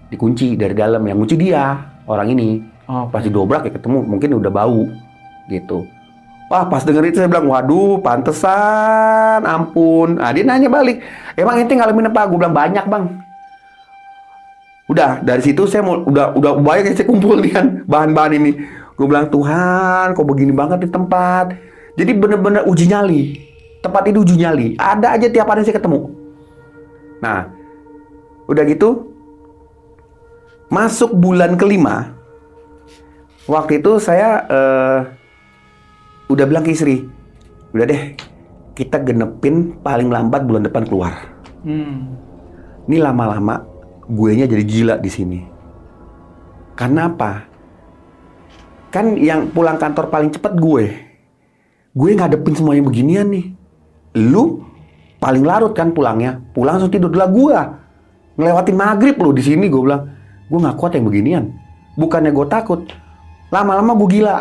dikunci dari dalam. Yang kunci dia, orang ini. Pas didobrak ya ketemu, mungkin udah bau. Gitu. Wah, pas denger itu saya bilang, waduh, pantesan, ampun. Nah, dia nanya balik, emang ente ngalamin apa? Gue bilang, banyak bang. Udah, dari situ saya udah banyak yang saya kumpulin bahan-bahan ini. Gue bilang, Tuhan, kok begini banget di tempat. Jadi bener-bener uji nyali. Tempat itu uji nyali. Ada aja tiap hari saya ketemu. Nah, udah gitu, masuk bulan kelima. Waktu itu saya udah bilang ke istri, udah deh, kita genepin paling lambat bulan depan keluar. Ini lama-lama, guenya jadi gila di sini. Karena apa? Kan yang pulang kantor paling cepat gue. Gue ngadepin semuanya beginian nih. Lu paling larut kan pulangnya. Pulang langsung tidur. Lah gue ngelewatin maghrib lo di sini. Gue bilang, gue nggak kuat yang beginian. Bukannya gue takut. Lama-lama gue gila.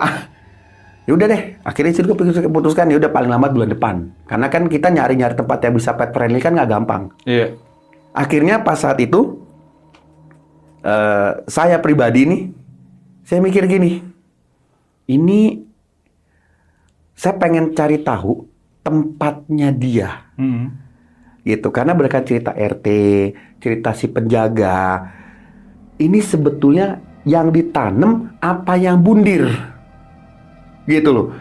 Ya udah deh. Akhirnya sih gue putuskan ya udah paling lambat bulan depan. Karena kan kita nyari-nyari tempat yang bisa pet friendly kan nggak gampang. Iya. Akhirnya pas saat itu saya pribadi nih, saya mikir gini. Ini saya pengen cari tahu tempatnya dia. Gitu, karena mereka cerita RT, cerita si penjaga. Ini sebetulnya yang ditanam apa yang bundir. Gitu loh.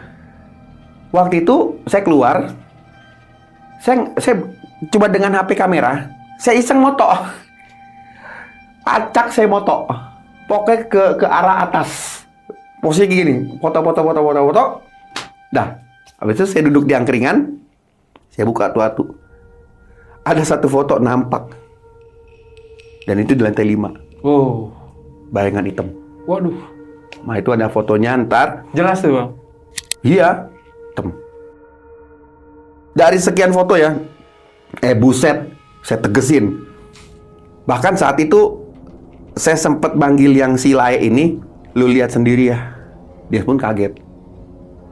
Waktu itu saya keluar, saya coba dengan HP kamera, saya iseng moto. Acak saya moto. Pokoknya ke arah atas. Posisi gini, foto. Dah, habis itu saya duduk di angkringan, saya buka tuatu. Ada satu foto nampak. Dan itu di lantai 5. Oh. Bayangan hitam. Waduh. Nah, itu ada fotonya ntar. Jelas tuh, Bang? Iya, hitam. Dari sekian foto ya, buset, saya tegesin. Bahkan saat itu, saya sempat manggil yang si Lae ini, lu lihat sendiri ya. Dia pun kaget.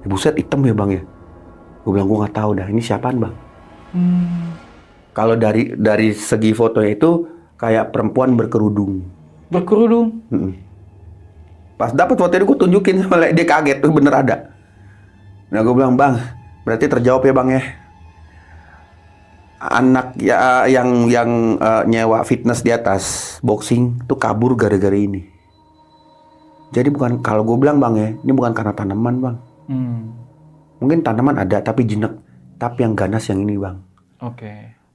Buset, hitam ya bang ya? Gue bilang, gue nggak tahu dah, ini siapaan bang? Kalau dari segi fotonya itu, kayak perempuan berkerudung. Berkerudung? Pas dapat foto itu gue tunjukin sama Lae, dia kaget, tuh bener ada. Nah gue bilang, bang, berarti terjawab ya bang ya. Anak ya yang nyewa fitness di atas boxing tuh kabur gara-gara ini. Jadi bukan, kalau gue bilang bang ya, ini bukan karena tanaman bang. Mungkin tanaman ada tapi jinak, tapi yang ganas yang ini bang. Oke.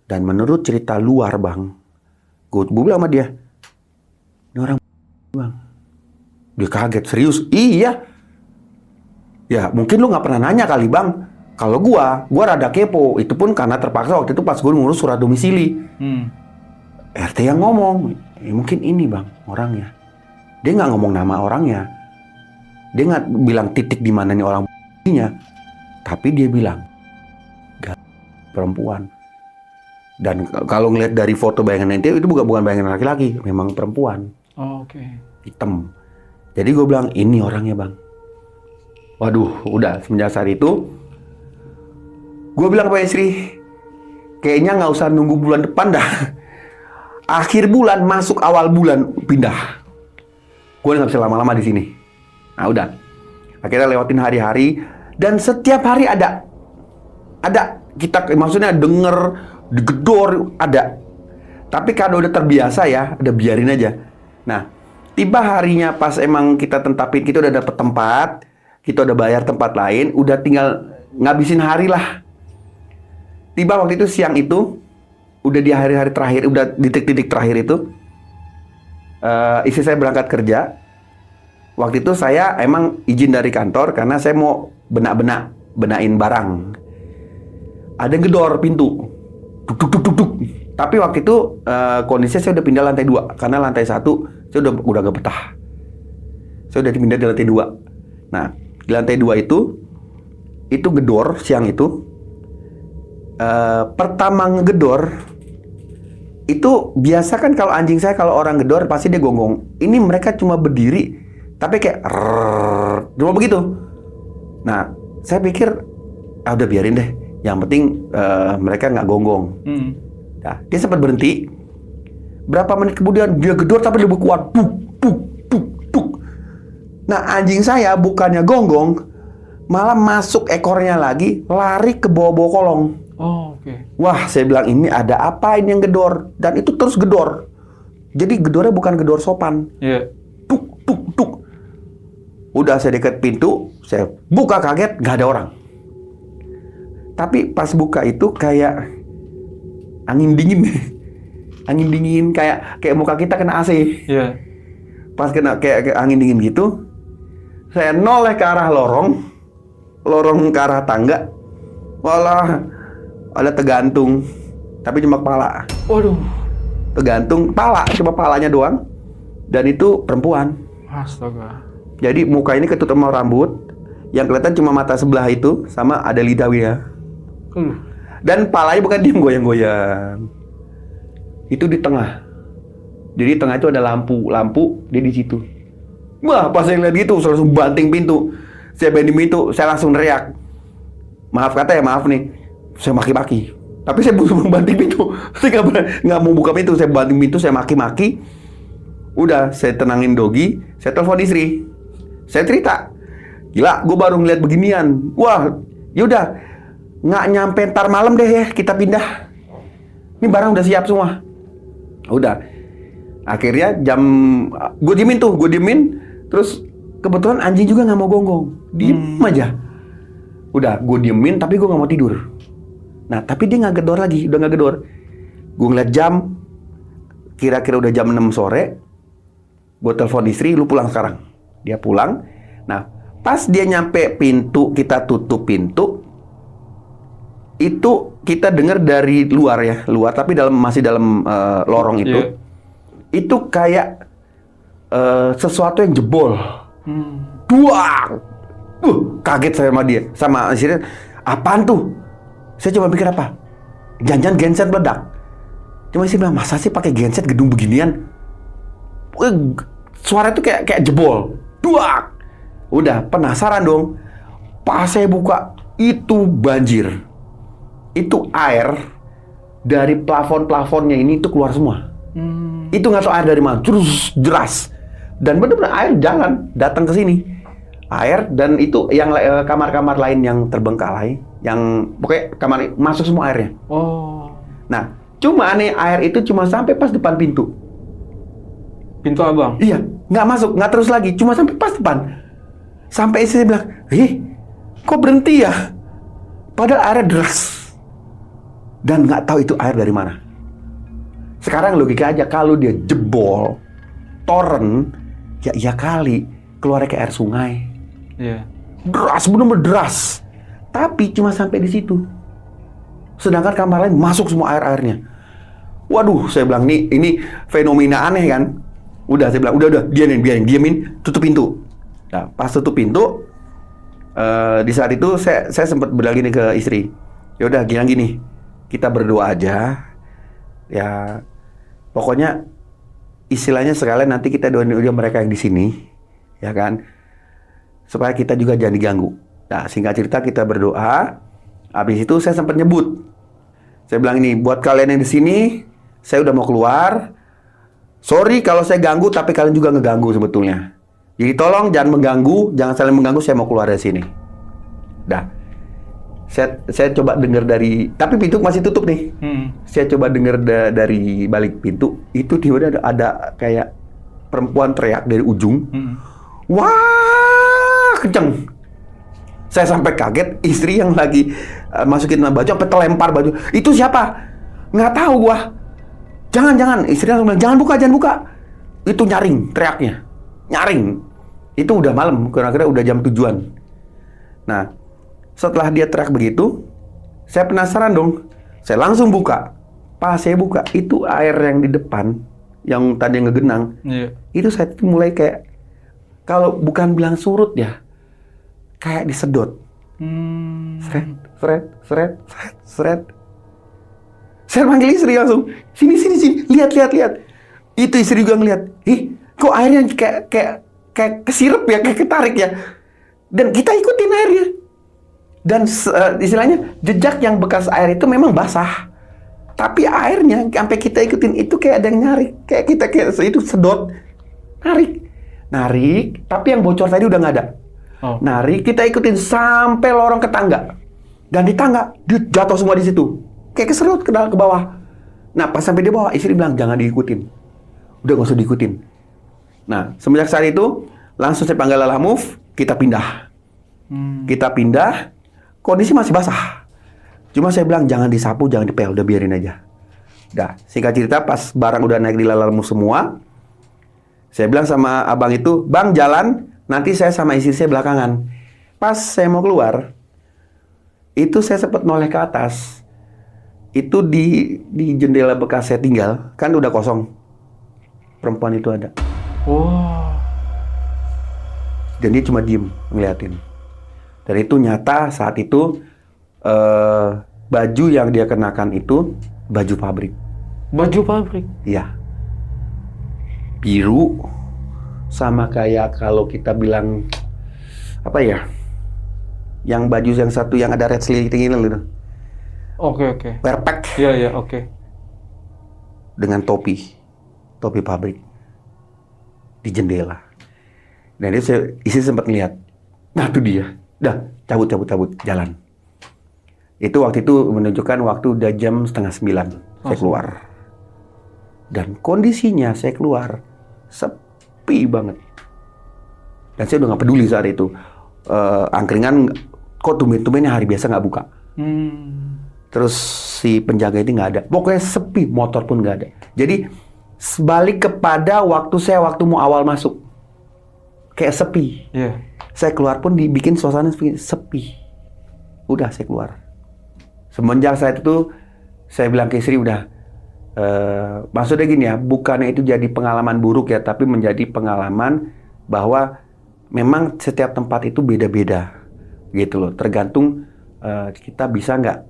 Dan menurut cerita luar bang, gue bilang sama dia, ini orang bang. Dia kaget, serius? Iya. Ya mungkin lu nggak pernah nanya kali bang. Kalau gua rada kepo. Itu pun karena terpaksa waktu itu pas gue ngurus surat domisili. RT yang ngomong, mungkin ini bang orangnya. Dia nggak ngomong nama orangnya. Dia nggak bilang titik di mana nih orang nya. Tapi dia bilang, gak perempuan. Dan kalau ngeliat dari foto bayangan itu bukan bayangan laki-laki, memang perempuan. Oh, oke. Hitam. Jadi gue bilang, ini orangnya bang. Waduh, udah semenjak saat itu, gue bilang ke istri, kayaknya nggak usah nunggu bulan depan dah. Akhir bulan, masuk awal bulan, pindah. Gue nggak bisa lama-lama di sini. Nah udah, akhirnya lewatin hari-hari, dan setiap hari ada kita maksudnya denger, digedor, ada. Tapi kalau udah terbiasa ya, udah biarin aja. Nah, tiba harinya pas emang kita tentapin, kita udah dapet tempat, kita udah bayar tempat lain, udah tinggal ngabisin hari lah. Tiba waktu itu siang itu, udah di hari-hari terakhir, udah di titik-titik terakhir itu, istri saya berangkat kerja. Waktu itu saya emang izin dari kantor karena saya mau benain barang. Ada yang gedor pintu, duk. Tapi waktu itu kondisinya saya udah pindah lantai 2 karena lantai 1 saya udah gak betah. Saya udah dipindah di lantai 2. Nah, di lantai 2 itu gedor siang itu. Pertama ngegedor itu biasa kan kalau anjing saya kalau orang gedor pasti dia gonggong. Ini mereka cuma berdiri tapi kayak cuma begitu. Nah, saya pikir udah biarin deh. Yang penting mereka nggak gonggong. Nah, dia sempat berhenti. Berapa menit kemudian dia gedor tapi lebih kuat. Puk, puk, puk, puk. Nah, anjing saya bukannya gonggong, malah masuk ekornya lagi, lari ke bawah-bawah kolong. Oh, oke. Wah, saya bilang ini ada apa ini yang gedor? Dan itu terus gedor. Jadi gedornya bukan gedor sopan. Iya. Tuk, tuk, tuk. Udah saya dekat pintu, saya buka kaget, nggak ada orang. Tapi pas buka itu kayak angin dingin. Angin dingin kayak muka kita kena AC. Iya. Pas kena kayak angin dingin gitu, saya noleh ke arah lorong ke arah tangga. Walah, ada tegantung, tapi cuma kepala. Waduh. Tegantung pala, cuma palanya doang. Dan itu perempuan. Astaga. Jadi muka ini ketutup sama rambut, yang kelihatan cuma mata sebelah itu sama ada lidahnya. Dan palanya bukan diem goyang-goyang. Itu di tengah. Jadi tengah itu ada lampu dia di situ. Wah, pas saya lihat gitu, saya langsung banting pintu. Saya banting pintu, saya langsung teriak. Maaf nih, saya maki-maki. Tapi saya belum banting pintu. Saya nggak mau buka pintu, saya banting pintu, saya maki-maki. Udah, saya tenangin Dogi, saya telepon istri. Saya cerita, gila, gue baru ngeliat beginian. Wah, yaudah, nggak nyampe ntar malam deh ya, kita pindah. Ini barang udah siap semua. Udah, akhirnya gue diemin. Terus kebetulan anjing juga nggak mau gonggong, diem aja. Udah, gue diemin, tapi gue nggak mau tidur. Nah, tapi dia nggak gedor lagi, udah nggak gedor. Gue ngeliat jam, kira-kira udah jam 6 sore. Gue telepon istri, lu pulang sekarang. Dia pulang. Nah, pas dia nyampe pintu, kita tutup pintu. Itu kita dengar dari luar ya, tapi masih dalam lorong itu. Yeah. Itu kayak sesuatu yang jebol. Duang. Kaget saya sama dia, sama istrinya. Apaan tuh? Saya coba pikir apa? Jangan-jangan genset meledak. Cuma istri bilang, masa sih pakai genset gedung beginian? Suara itu kayak jebol. Duak. Udah, penasaran dong. Pas saya buka, itu banjir. Itu air dari plafon-plafonnya ini itu keluar semua. Itu nggak tahu air dari mana, terus deras. Dan benar-benar air jalan datang ke sini. Air dan itu yang kamar-kamar lain yang terbengkalai, yang pokoknya kamar masuk semua airnya. Oh. Nah, cuma nih air itu cuma sampai pas depan pintu. Pintu abang? Iya, nggak masuk, nggak terus lagi, cuma sampai pas depan. Sampai istri bilang, kok berhenti ya? Padahal airnya deras. Dan nggak tahu itu air dari mana. Sekarang logika aja, kalau dia jebol, toren, ya iya kali, keluarnya ke air sungai. Iya. Deras, bener-bener deras. Tapi cuma sampai di situ. Sedangkan kamar lain masuk semua air-airnya. Waduh, saya bilang, ini fenomena aneh kan? Udah, saya bilang, udah, diamin, tutup pintu. Nah, pas tutup pintu, di saat itu saya sempat bilang gini ke istri, ya udah gini, kita berdoa aja, ya pokoknya istilahnya sekalian nanti kita doain juga mereka yang di sini, ya kan, supaya kita juga jangan diganggu. Nah, singkat cerita kita berdoa, habis itu saya sempat nyebut, saya bilang ini buat kalian yang di sini, saya udah mau keluar. Sorry kalau saya ganggu, tapi kalian juga ngeganggu sebetulnya. Jadi tolong jangan mengganggu, jangan saling mengganggu, saya mau keluar dari sini. Dah. Saya coba dengar dari, tapi pintu masih tutup nih. Saya coba dengar dari balik pintu, itu tiba-tiba ada kayak perempuan teriak dari ujung. Wah, kenceng. Saya sampai kaget, istri yang lagi masukin baju, sampai terlempar baju. Itu siapa? Nggak tahu gua. Jangan, istri langsung bilang, jangan buka. Itu nyaring, teriaknya. Nyaring. Itu udah malam, kira-kira udah jam 7-an. Nah, setelah dia teriak begitu, saya penasaran dong. Saya langsung buka. Pas saya buka, itu air yang di depan, yang tadi ngegenang, itu saya mulai kayak, kalau bukan bilang surut ya, kayak disedot. Seret. Saya panggil istri langsung, sini, lihat. Itu istri juga ngeliat, kok airnya kayak kesirep ya, kayak ketarik ya. Dan kita ikutin airnya. Dan istilahnya jejak yang bekas air itu memang basah. Tapi airnya sampai kita ikutin itu kayak ada yang narik. Kayak itu sedot. Narik. Tapi yang bocor tadi udah nggak ada. Oh. Narik, kita ikutin sampai lorong ke tangga. Dan di tangga, dia jatuh semua di situ. Kayak keserut ke bawah. Nah, pas sampai di bawah, istri bilang, jangan diikutin. Udah nggak usah diikutin. Nah, semenjak saat itu, langsung saya panggil Lalah Move, kita pindah. Kita pindah, kondisi masih basah. Cuma saya bilang, jangan disapu, jangan dipel, udah biarin aja. Dah, singkat cerita, pas barang udah naik di Lalah Move semua, saya bilang sama abang itu, Bang jalan, nanti saya sama istri saya belakangan. Pas saya mau keluar, itu saya sempat noleh ke atas. Itu di jendela bekas saya tinggal, kan udah kosong. Perempuan itu ada. Wow. Dan dia cuma diem ngeliatin. Dan itu nyata saat itu baju yang dia kenakan itu baju pabrik. Baju pabrik? Iya. Biru. Sama kayak kalau kita bilang apa ya? Yang baju yang satu yang ada red sleeve tinggi gitu. Oke. Wearpack. Iya, oke. Dengan topi pabrik di jendela. Dan itu istri sempat ngeliat. Nah, itu dia. Dah, cabut, jalan. Itu waktu itu menunjukkan waktu udah jam 8:30 saya keluar. Dan kondisinya saya keluar sepi banget. Dan saya udah nggak peduli saat itu. Angkringan kok tumben-tumbennya hari biasa nggak buka. Terus si penjaga ini nggak ada. Pokoknya sepi, motor pun nggak ada. Jadi sebalik kepada waktu mau awal masuk. Kayak sepi. Iya. Saya keluar pun dibikin suasana sepi. Udah, saya keluar. Semenjak saat itu, saya bilang ke istri, udah. Maksudnya gini ya, bukannya itu jadi pengalaman buruk ya, tapi menjadi pengalaman bahwa memang setiap tempat itu beda-beda. Gitu loh. Tergantung kita bisa nggak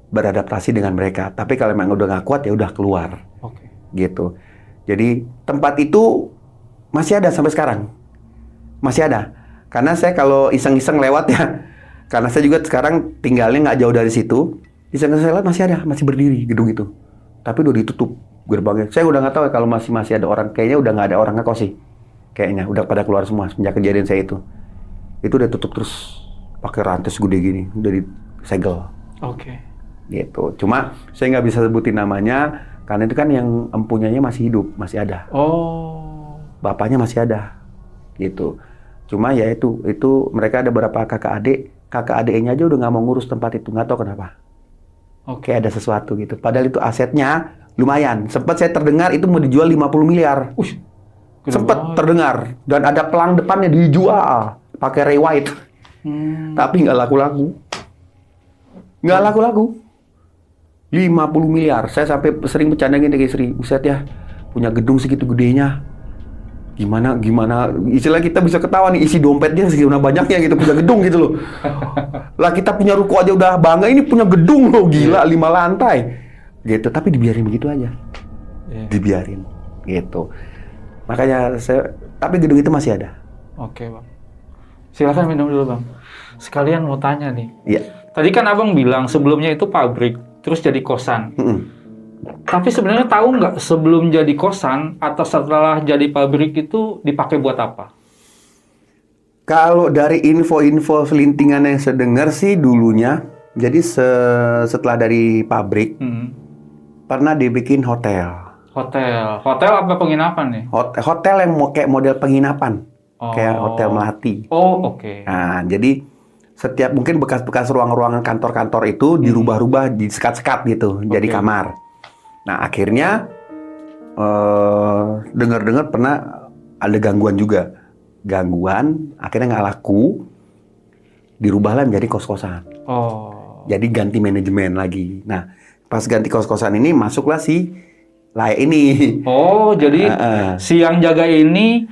beradaptasi dengan mereka. Tapi kalau memang udah nggak kuat, ya udah keluar. Oke. Gitu. Jadi tempat itu masih ada sampai sekarang. Masih ada. Karena saya kalau iseng-iseng lewat ya, karena saya juga sekarang tinggalnya nggak jauh dari situ, iseng-iseng lewat masih ada, masih berdiri gedung itu. Tapi udah ditutup gerbangnya. Saya udah nggak tahu ya kalau masih ada orang. Kayaknya udah nggak ada orang ngekos sih. Kayaknya udah pada keluar semua sejak kejadian saya itu. Itu udah tutup terus pakai rantai segede gini, udah disegel. Oke. Gitu. Cuma saya nggak bisa sebutin namanya. Karena itu kan yang empunyanya masih hidup, masih ada. Oh. Bapaknya masih ada. Gitu. Cuma ya itu mereka ada beberapa kakak adiknya aja udah nggak mau ngurus tempat itu, nggak tahu kenapa. Oke, ada sesuatu gitu. Padahal itu asetnya lumayan. Sempat saya terdengar itu mau dijual 50 miliar. Sempat terdengar. Dan ada pelang depannya dijual pakai Ray White. Tapi nggak laku-laku. Nggak laku-laku. 50 miliar. Saya sampai sering bercandangin ke istri, buset ya, punya gedung segitu gedenya. Gimana istilah kita bisa ketawa nih, isi dompetnya segimana banyaknya gitu, punya gedung gitu loh. Lah kita punya ruko aja udah bangga, ini punya gedung loh, gila, 5 lantai. Gitu, tapi dibiarin begitu aja. Dibiarin gitu. Makanya tapi gedung itu masih ada. Oke, Bang. Silakan minum dulu, Bang. Sekalian mau tanya nih. Iya. Tadi kan Abang bilang sebelumnya itu pabrik, terus jadi kosan. Tapi sebenarnya tahu nggak sebelum jadi kosan atau setelah jadi pabrik itu dipakai buat apa? Kalau dari info-info selintingan yang saya dengar sih dulunya, jadi setelah dari pabrik, pernah dibikin hotel. Hotel apa penginapan nih? Hotel yang kayak model penginapan, kayak hotel Melati. Oh, oke. Nah, jadi setiap mungkin bekas-bekas ruang-ruangan kantor-kantor itu dirubah-rubah, disekat-sekat gitu, jadi kamar. Nah, akhirnya dengar-dengar pernah ada gangguan juga. Akhirnya nggak laku, dirubahlah menjadi kos-kosan. Jadi ganti manajemen lagi. Nah, pas ganti kos-kosan ini masuklah si Layak ini. Oh, jadi si yang jaga ini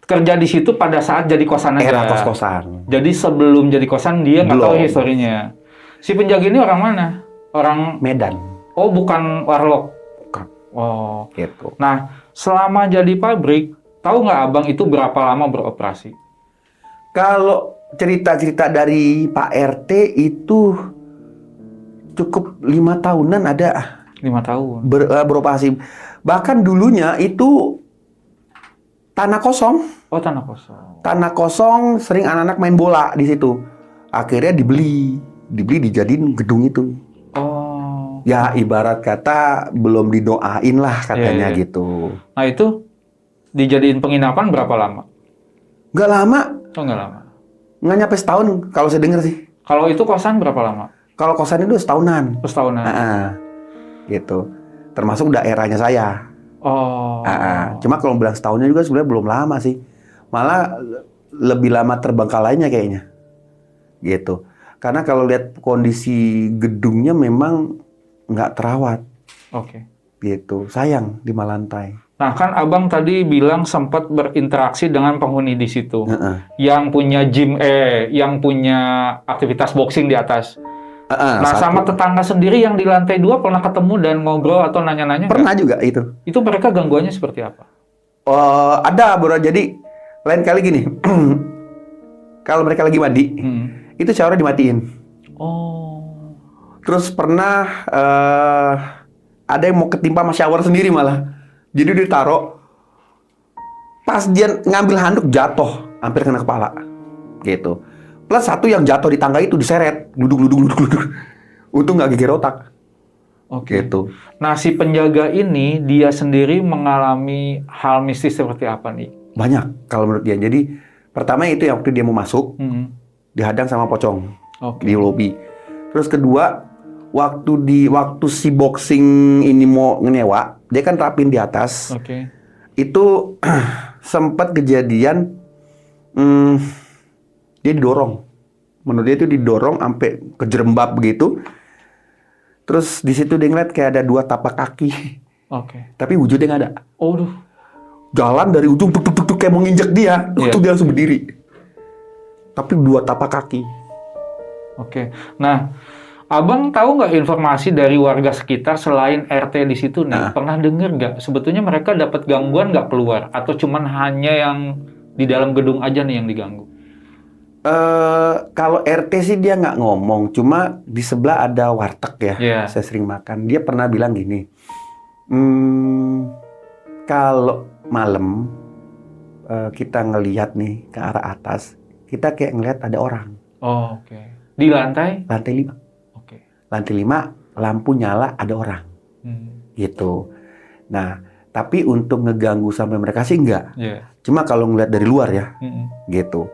kerja di situ pada saat jadi kosan aja. Era kos-kosan. Jadi sebelum jadi kosan dia nggak tahu historinya. Si penjaga ini orang mana? Orang Medan. Oh, bukan warlock. Bukan. Oh, gitu. Nah, selama jadi pabrik, tahu nggak Abang itu berapa lama beroperasi? Kalau cerita-cerita dari Pak RT itu cukup 5 tahunan ada 5 tahun. beroperasi. Bahkan dulunya itu tanah kosong. Oh, tanah kosong. Tanah kosong, sering anak-anak main bola di situ. Akhirnya dibeli dijadiin gedung itu. Oh. Ya ibarat kata belum didoain lah katanya Iya. gitu. Nah, itu dijadiin penginapan berapa lama? Nggak lama, Oh, nggak lama. nggak nyampe setahun kalau saya dengar sih. Kalau itu kosan berapa lama? Kalau kosan itu setahunan. Terus tahunan. Gitu. Termasuk daerahnya saya. Oh. Cuma kalau bilang setahunnya juga sebenarnya belum lama sih. Malah lebih lama terbengkalainya kayaknya. Gitu. Karena kalau lihat kondisi gedungnya memang nggak terawat. Oke. Gitu. Sayang 5 lantai. Nah, kan Abang tadi bilang sempat berinteraksi dengan penghuni di situ. Yang punya gym, yang punya aktivitas boxing di atas. Nah, satu. sama tetangga sendiri yang di lantai 2 pernah ketemu dan ngobrol atau nanya-nanya Pernah nggak? juga itu. Itu mereka gangguannya seperti apa? Ada bro. Jadi lain kali gini. Kalau mereka lagi mandi, itu showernya dimatiin. Oh. Terus pernah ada yang mau ketimpa sama shower sendiri malah. Jadi dia taruh, pas dia ngambil handuk jatuh, hampir kena kepala, gitu. Plus satu yang jatuh di tangga itu diseret, gluduk. Untung nggak geger otak, Oke. gitu. Nah, si penjaga ini dia sendiri mengalami hal mistis seperti apa nih? Banyak kalau menurut dia. Jadi pertama itu yang waktu dia mau masuk, dihadang sama pocong Oke. di lobi. Terus kedua, waktu si boxing ini mau ngenewa, dia kan rapin di atas. Oke. Itu sempat kejadian dia didorong. Menurut dia itu didorong sampai kejerembab begitu. Terus di situ dia ngeliat kayak ada 2 tapak kaki. Oke. Tapi wujudnya nggak ada. Aduh. Jalan dari ujung tuk kayak mau nginjek dia. Iya. Dia langsung berdiri. Tapi 2 tapak kaki. Oke. Nah, Abang tahu nggak informasi dari warga sekitar selain RT di situ nih? Pernah dengar nggak? Sebetulnya mereka dapat gangguan nggak keluar? Atau cuman hanya yang di dalam gedung aja nih yang diganggu? Kalau RT sih dia nggak ngomong. Cuma di sebelah ada warteg ya. Iya. Saya sering makan. Dia pernah bilang gini. Kalau malam kita ngelihat nih ke arah atas, kita kayak ngelihat ada orang. Oh, oke. Di lantai? Lantai 5. Oke. Lantai 5, lampu nyala, ada orang. Gitu. Nah, tapi untuk ngeganggu sampai mereka sih enggak. Iya. Cuma kalau ngeliat dari luar ya, gitu.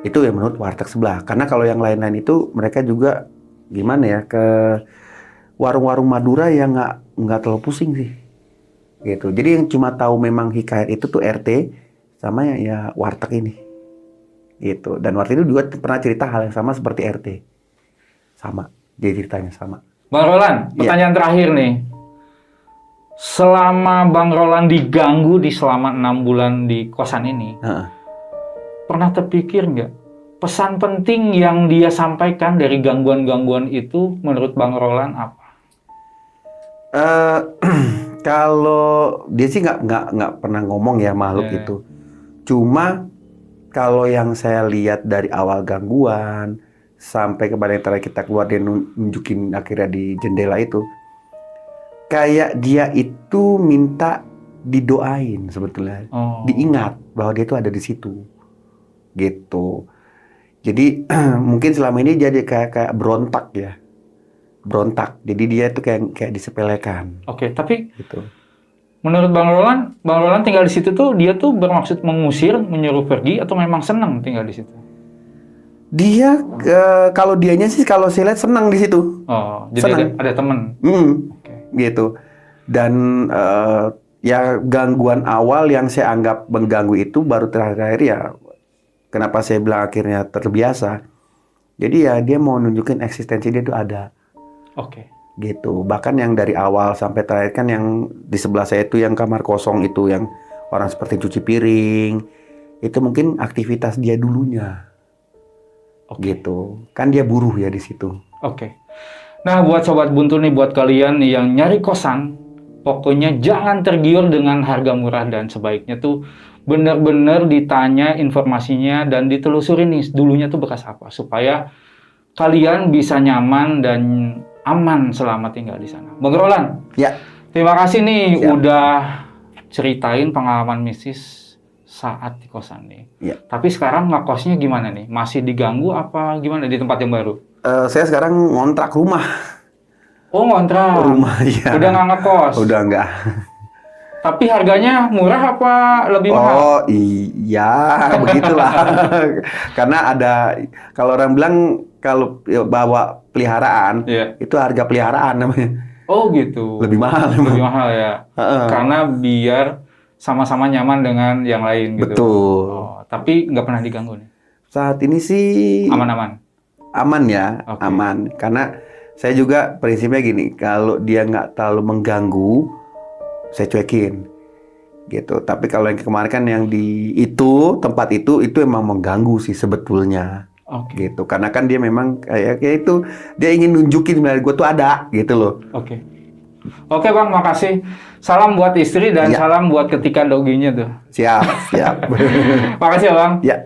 Itu ya menurut warteg sebelah. Karena kalau yang lain-lain itu mereka juga gimana ya, ke warung-warung Madura yang nggak terlalu pusing sih. Gitu. Jadi yang cuma tahu memang hikayat itu tuh RT sama ya warteg ini. Gitu. Dan warteg itu juga pernah cerita hal yang sama seperti RT. Sama. Jadi ceritanya sama. Bang Roland, pertanyaan terakhir nih. Selama Bang Roland diganggu selama 6 bulan di kosan ini, pernah terpikir nggak pesan penting yang dia sampaikan dari gangguan-gangguan itu menurut Bang Roland apa? Kalau dia sih nggak pernah ngomong ya makhluk itu. Cuma kalau yang saya lihat dari awal gangguan sampai kepada yang terakhir kita keluar dia nunjukin akhirnya di jendela itu, kayak dia itu minta didoain sebetulnya, diingat bahwa dia itu ada di situ, gitu. Jadi mungkin selama ini jadi kayak berontak ya, berontak. Jadi dia itu kayak disepelekan. Oke, tapi gitu. Menurut Bang Roland tinggal di situ tuh dia tuh bermaksud mengusir, menyuruh pergi atau memang senang tinggal di situ? Dia kalau dianya sih kalau saya lihat senang di situ. Oh, jadi ada teman. Gitu. Dan ya gangguan awal yang saya anggap mengganggu itu baru terakhir ya. Kenapa saya bilang akhirnya terbiasa. Jadi ya dia mau nunjukin eksistensi dia itu ada. Oke. Gitu. Bahkan yang dari awal sampai terakhir kan yang di sebelah saya itu yang kamar kosong itu yang orang seperti cuci piring. Itu mungkin aktivitas dia dulunya. Gitu. Kan dia buruh ya di situ. Oke. Nah, buat Sobat Buntu nih, buat kalian yang nyari kosan, pokoknya jangan tergiur dengan harga murah dan sebaiknya tuh benar-benar ditanya informasinya dan ditelusuri nih dulunya tuh bekas apa supaya kalian bisa nyaman dan aman selama tinggal di sana. Bang Roland, Ya, terima kasih nih Siap. udah ceritain pengalaman mistis saat di kosan nih. Ya. Tapi sekarang ngekosnya gimana nih? Masih diganggu apa gimana di tempat yang baru? Saya sekarang ngontrak rumah. Oh, ngontrak. Rumah, ya. Udah nggak ngekos. Udah enggak. Tapi harganya murah apa lebih mahal? Oh iya, begitulah. Karena ada, kalau orang bilang kalau bawa peliharaan, Iya. itu harga peliharaan namanya. Oh gitu. Lebih mahal emang. Lebih mahal ya. Heeh. Karena biar sama-sama nyaman dengan yang lain gitu. Betul. Oh, tapi nggak pernah diganggu nih. Saat ini sih Aman-aman. aman ya, Oke. aman. Karena saya juga prinsipnya gini, kalau dia nggak terlalu mengganggu, saya cuekin. Gitu. Tapi kalau yang kemarin kan yang di tempat itu emang mengganggu sih sebetulnya. Oke. Gitu. Karena kan dia memang kayak itu, dia ingin nunjukin sebenarnya gue tuh ada gitu loh. Oke. Oke Bang, makasih. Salam buat istri dan Iya. salam buat ketikan doginya tuh. Siap, siap. Makasih ya Bang. Ya.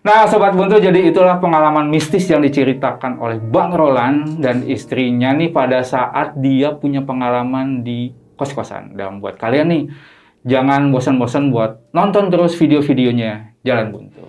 Nah Sobat Buntu, jadi itulah pengalaman mistis yang diceritakan oleh Bang Roland dan istrinya nih pada saat dia punya pengalaman di kos-kosan. Dan buat kalian nih, jangan bosan-bosan buat nonton terus video-videonya Jalan Buntu.